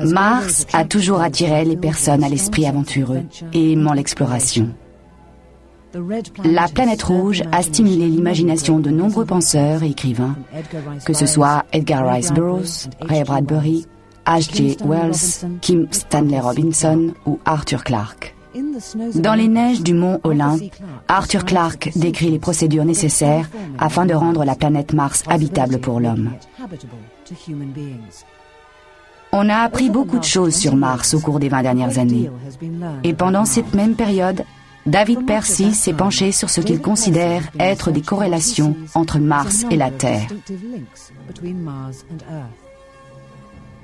Mars a toujours attiré les personnes à l'esprit aventureux et aimant l'exploration. La planète rouge a stimulé l'imagination de nombreux penseurs et écrivains, que ce soit Edgar Rice Burroughs, Ray Bradbury, H.G. Wells, Kim Stanley Robinson ou Arthur Clarke. Dans les neiges du mont Olympe, Arthur Clarke décrit les procédures nécessaires afin de rendre la planète Mars habitable pour l'homme. On a appris beaucoup de choses sur Mars au cours des 20 dernières années. Et pendant cette même période, David Percy s'est penché sur ce qu'il considère être des corrélations entre Mars et la Terre.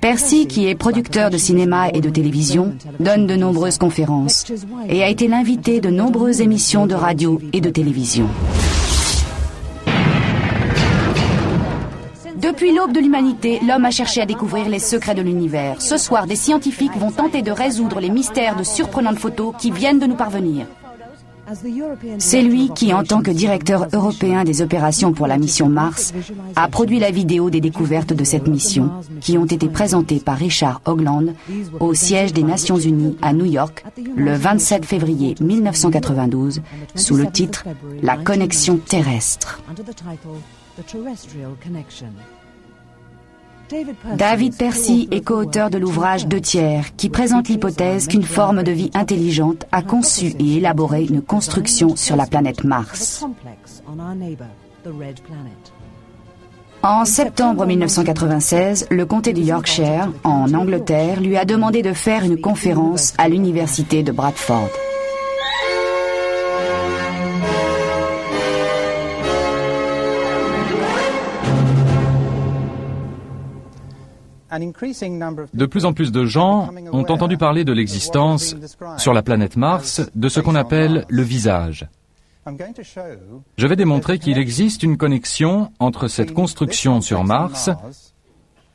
Percy, qui est producteur de cinéma et de télévision, donne de nombreuses conférences et a été l'invité de nombreuses émissions de radio et de télévision. Depuis l'aube de l'humanité, l'homme a cherché à découvrir les secrets de l'univers. Ce soir, des scientifiques vont tenter de résoudre les mystères de surprenantes photos qui viennent de nous parvenir. C'est lui qui, en tant que directeur européen des opérations pour la mission Mars, a produit la vidéo des découvertes de cette mission, qui ont été présentées par Richard Hoagland au siège des Nations Unies à New York le 27 février 1992, sous le titre « La connexion terrestre ». David Percy est co-auteur de l'ouvrage 2 tiers qui présente l'hypothèse qu'une forme de vie intelligente a conçu et élaboré une construction sur la planète Mars. En septembre 1996, le comté du Yorkshire, en Angleterre, lui a demandé de faire une conférence à l'université de Bradford. De plus en plus de gens ont entendu parler de l'existence, sur la planète Mars, de ce qu'on appelle le visage. Je vais démontrer qu'il existe une connexion entre cette construction sur Mars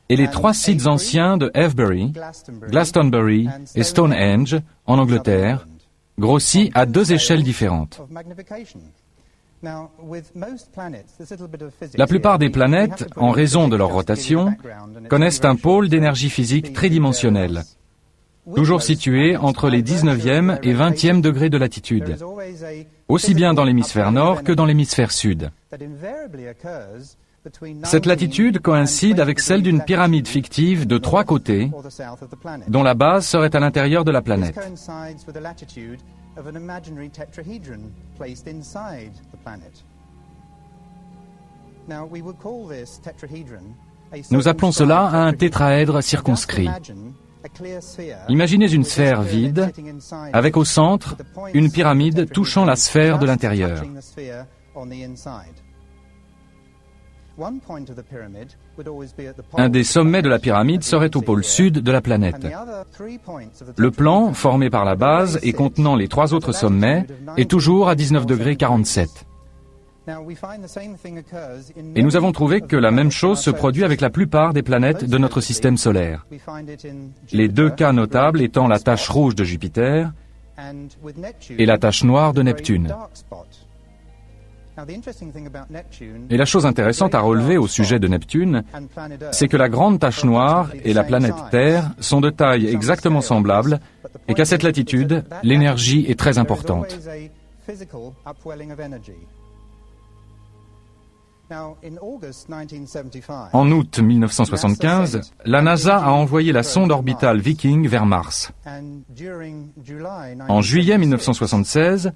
et les 3 sites anciens de Avebury, Glastonbury et Stonehenge, en Angleterre, grossis à 2 échelles différentes. La plupart des planètes, en raison de leur rotation, connaissent un pôle d'énergie physique tridimensionnel, toujours situé entre les 19e et 20e degrés de latitude, aussi bien dans l'hémisphère nord que dans l'hémisphère sud. Cette latitude coïncide avec celle d'une pyramide fictive de 3 côtés, dont la base serait à l'intérieur de la planète. Nous appelons cela un tétraèdre circonscrit. Imaginez une sphère vide, avec au centre une pyramide touchant la sphère de l'intérieur. Un des sommets de la pyramide serait au pôle sud de la planète. Le plan, formé par la base et contenant les 3 autres sommets, est toujours à 19 degrés 47. Et nous avons trouvé que la même chose se produit avec la plupart des planètes de notre système solaire. Les 2 cas notables étant la tache rouge de Jupiter et la tache noire de Neptune. Et la chose intéressante à relever au sujet de Neptune, c'est que la grande tache noire et la planète Terre sont de taille exactement semblable et qu'à cette latitude, l'énergie est très importante. En août 1975, la NASA a envoyé la sonde orbitale Viking vers Mars. En juillet 1976,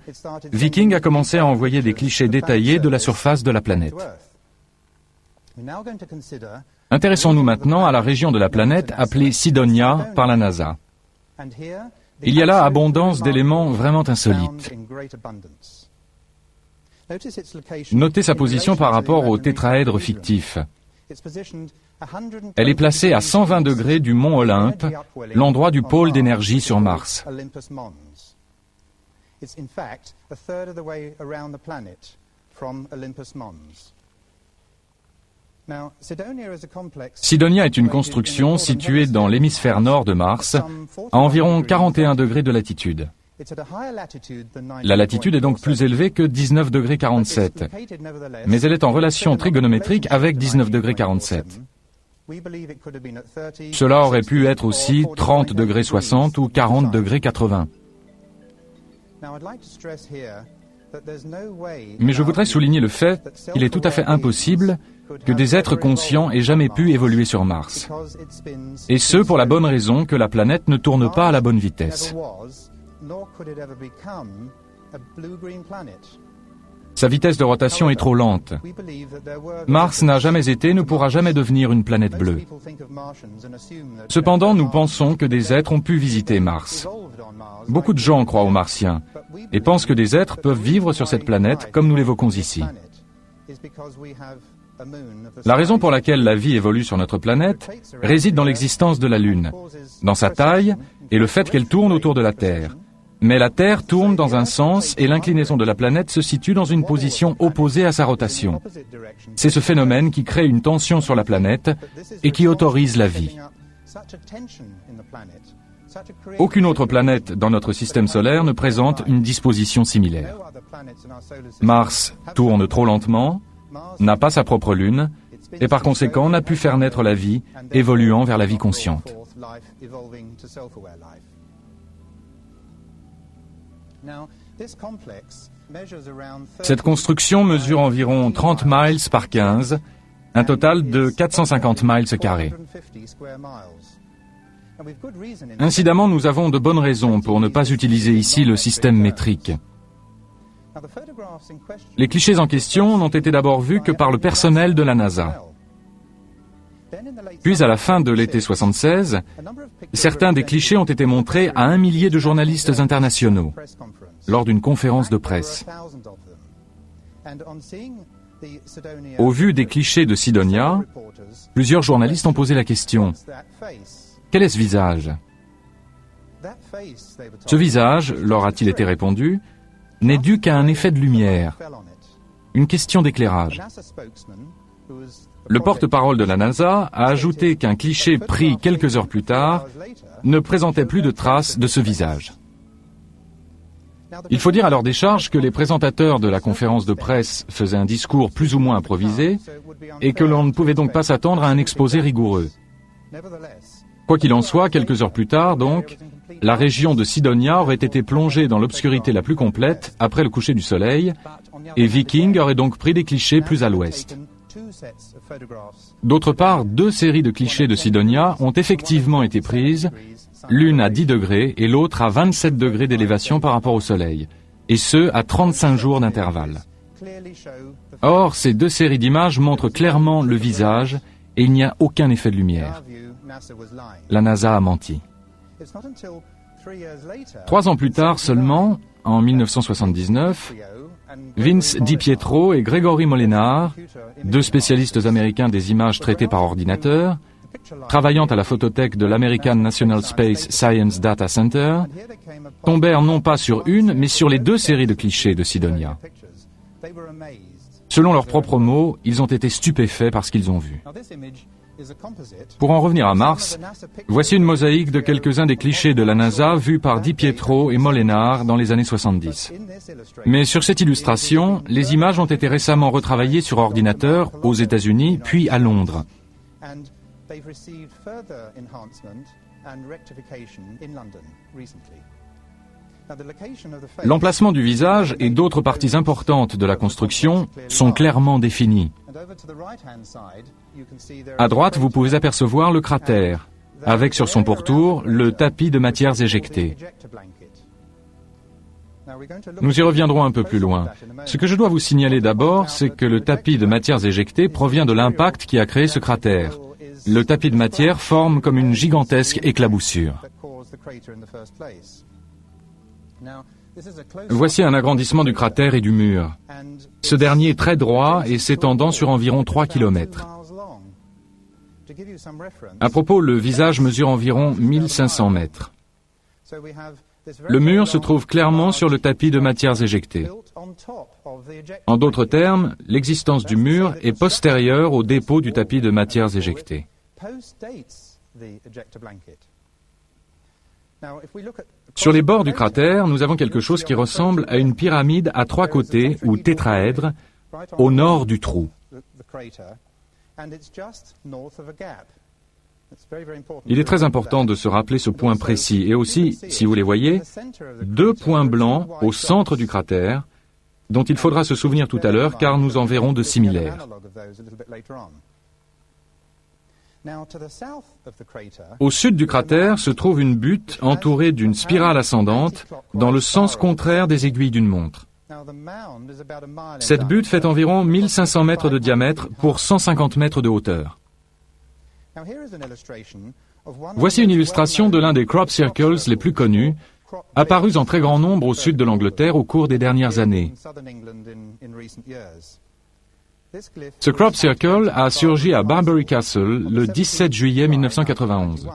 Viking a commencé à envoyer des clichés détaillés de la surface de la planète. Intéressons-nous maintenant à la région de la planète appelée Cydonia par la NASA. Il y a là abondance d'éléments vraiment insolites. Notez sa position par rapport au tétraèdre fictif. Elle est placée à 120 degrés du mont Olympe, l'endroit du pôle d'énergie sur Mars. Cydonia est une construction située dans l'hémisphère nord de Mars, à environ 41 degrés de latitude. La latitude est donc plus élevée que 19 degrés 47, mais elle est en relation trigonométrique avec 19 degrés 47. Cela aurait pu être aussi 30 degrés 60 ou 40 degrés 80. Mais je voudrais souligner le fait qu'il est tout à fait impossible que des êtres conscients aient jamais pu évoluer sur Mars. Et ce, pour la bonne raison que la planète ne tourne pas à la bonne vitesse. Sa vitesse de rotation est trop lente. Mars n'a jamais été, ne pourra jamais devenir une planète bleue. Cependant, nous pensons que des êtres ont pu visiter Mars. Beaucoup de gens croient aux Martiens et pensent que des êtres peuvent vivre sur cette planète comme nous l'évoquons ici. La raison pour laquelle la vie évolue sur notre planète réside dans l'existence de la Lune, dans sa taille et le fait qu'elle tourne autour de la Terre. Mais la Terre tourne dans un sens et l'inclinaison de la planète se situe dans une position opposée à sa rotation. C'est ce phénomène qui crée une tension sur la planète et qui autorise la vie. Aucune autre planète dans notre système solaire ne présente une disposition similaire. Mars tourne trop lentement, n'a pas sa propre lune, et par conséquent n'a pu faire naître la vie, évoluant vers la vie consciente. Cette construction mesure environ 30 miles par 15, un total de 450 miles carrés. Incidemment, nous avons de bonnes raisons pour ne pas utiliser ici le système métrique. Les clichés en question n'ont été d'abord vus que par le personnel de la NASA. Puis, à la fin de l'été 76, certains des clichés ont été montrés à 1 millier de journalistes internationaux lors d'une conférence de presse. Au vu des clichés de Cydonia, plusieurs journalistes ont posé la question: quel est ce visage? Ce visage, leur a-t-il été répondu, n'est dû qu'à un effet de lumière, une question d'éclairage. Le porte-parole de la NASA a ajouté qu'un cliché pris quelques heures plus tard ne présentait plus de traces de ce visage. Il faut dire à leur décharge que les présentateurs de la conférence de presse faisaient un discours plus ou moins improvisé et que l'on ne pouvait donc pas s'attendre à un exposé rigoureux. Quoi qu'il en soit, quelques heures plus tard, donc, la région de Cydonia aurait été plongée dans l'obscurité la plus complète après le coucher du soleil, et Viking aurait donc pris des clichés plus à l'ouest. D'autre part, 2 séries de clichés de Cydonia ont effectivement été prises, l'une à 10 degrés et l'autre à 27 degrés d'élévation par rapport au soleil, et ce, à 35 jours d'intervalle. Or, ces 2 séries d'images montrent clairement le visage et il n'y a aucun effet de lumière. La NASA a menti. 3 ans plus tard seulement, en 1979, Vince DiPietro et Gregory Molenar, 2 spécialistes américains des images traitées par ordinateur, travaillant à la photothèque de l'American National Space Science Data Center, tombèrent non pas sur une, mais sur les 2 séries de clichés de Cydonia. Selon leurs propres mots, ils ont été stupéfaits par ce qu'ils ont vu. Pour en revenir à Mars, voici une mosaïque de quelques-uns des clichés de la NASA vus par DiPietro et Molenar dans les années 70. Mais sur cette illustration, les images ont été récemment retravaillées sur ordinateur aux États-Unis, puis à Londres. L'emplacement du visage et d'autres parties importantes de la construction sont clairement définis. À droite, vous pouvez apercevoir le cratère, avec sur son pourtour le tapis de matières éjectées. Nous y reviendrons un peu plus loin. Ce que je dois vous signaler d'abord, c'est que le tapis de matières éjectées provient de l'impact qui a créé ce cratère. Le tapis de matière forme comme une gigantesque éclaboussure. Voici un agrandissement du cratère et du mur. Ce dernier est très droit et s'étendant sur environ 3 km. À propos, le visage mesure environ 1500 mètres. Le mur se trouve clairement sur le tapis de matières éjectées. En d'autres termes, l'existence du mur est postérieure au dépôt du tapis de matières éjectées. Sur les bords du cratère, nous avons quelque chose qui ressemble à une pyramide à 3 côtés ou tétraèdre au nord du trou. Il est très important de se rappeler ce point précis. Et aussi, si vous les voyez, 2 points blancs au centre du cratère, dont il faudra se souvenir tout à l'heure, car nous en verrons de similaires. Au sud du cratère se trouve une butte entourée d'une spirale ascendante dans le sens contraire des aiguilles d'une montre. Cette butte fait environ 1500 mètres de diamètre pour 150 mètres de hauteur. Voici une illustration de l'un des crop circles les plus connus, apparus en très grand nombre au sud de l'Angleterre au cours des dernières années. Ce crop circle a surgi à Barbury Castle le 17 juillet 1991.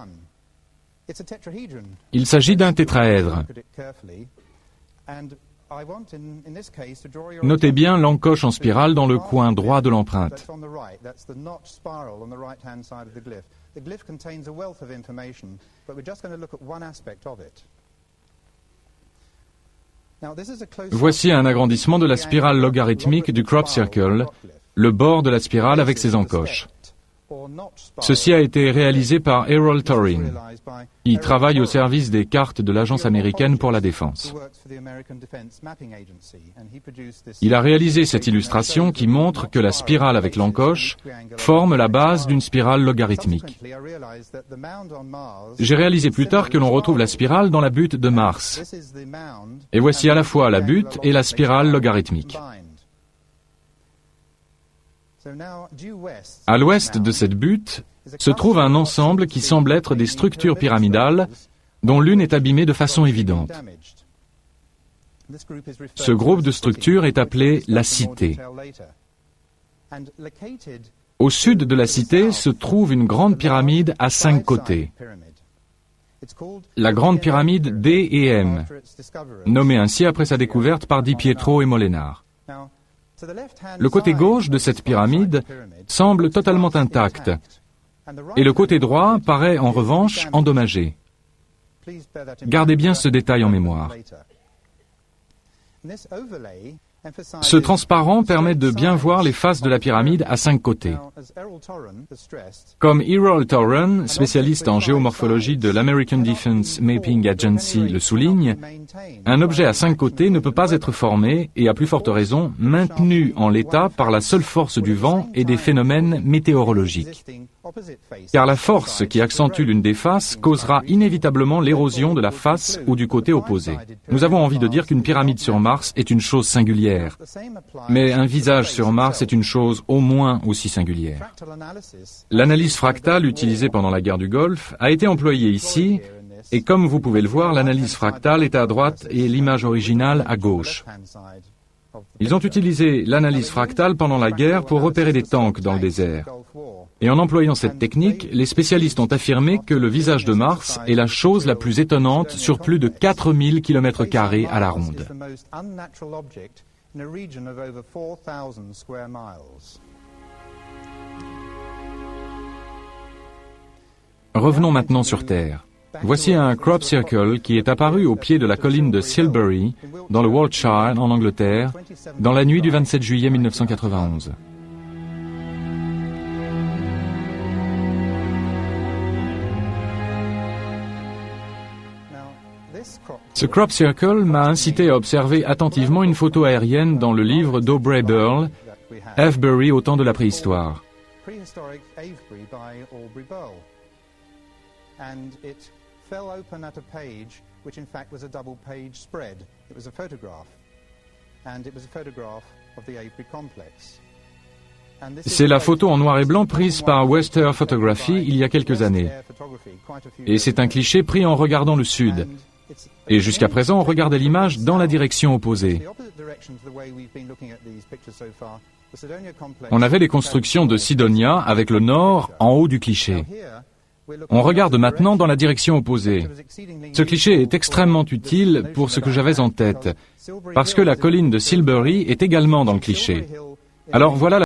Il s'agit d'un tétraèdre. Notez bien l'encoche en spirale dans le coin droit de l'empreinte. Voici un agrandissement de la spirale logarithmique du crop circle, le bord de la spirale avec ses encoches. Ceci a été réalisé par Errol Torrin. Il travaille au service des cartes de l'Agence américaine pour la défense. Il a réalisé cette illustration qui montre que la spirale avec l'encoche forme la base d'une spirale logarithmique. J'ai réalisé plus tard que l'on retrouve la spirale dans la butte de Mars. Et voici à la fois la butte et la spirale logarithmique. À l'ouest de cette butte se trouve un ensemble qui semble être des structures pyramidales dont l'une est abîmée de façon évidente. Ce groupe de structures est appelé la Cité. Au sud de la Cité se trouve une grande pyramide à 5 côtés. La grande pyramide D et M, nommée ainsi après sa découverte par Di Pietro et Molenar. Le côté gauche de cette pyramide semble totalement intact, et le côté droit paraît en revanche endommagé. Gardez bien ce détail en mémoire. Ce transparent permet de bien voir les faces de la pyramide à 5 côtés. Comme Errol Torrin, spécialiste en géomorphologie de l'American Defense Mapping Agency, le souligne, un objet à 5 côtés ne peut pas être formé, et à plus forte raison, maintenu en l'état par la seule force du vent et des phénomènes météorologiques. Car la force qui accentue l'une des faces causera inévitablement l'érosion de la face ou du côté opposé. Nous avons envie de dire qu'une pyramide sur Mars est une chose singulière. Mais un visage sur Mars est une chose au moins aussi singulière. L'analyse fractale utilisée pendant la guerre du Golfe a été employée ici, et comme vous pouvez le voir, l'analyse fractale est à droite et l'image originale à gauche. Ils ont utilisé l'analyse fractale pendant la guerre pour repérer des tanks dans le désert. Et en employant cette technique, les spécialistes ont affirmé que le visage de Mars est la chose la plus étonnante sur plus de 4000 km² à la ronde. Revenons maintenant sur Terre. Voici un crop circle qui est apparu au pied de la colline de Silbury, dans le Wiltshire, en Angleterre, dans la nuit du 27 juillet 1991. Ce crop circle m'a incité à observer attentivement une photo aérienne dans le livre d'Aubrey Burle, Avebury au temps de la préhistoire. C'est la photo en noir et blanc prise par Western Photography il y a quelques années. Et c'est un cliché pris en regardant le sud. Et jusqu'à présent, on regardait l'image dans la direction opposée. On avait les constructions de Sidonia avec le nord en haut du cliché. On regarde maintenant dans la direction opposée. Ce cliché est extrêmement utile pour ce que j'avais en tête, parce que la colline de Silbury est également dans le cliché. Alors voilà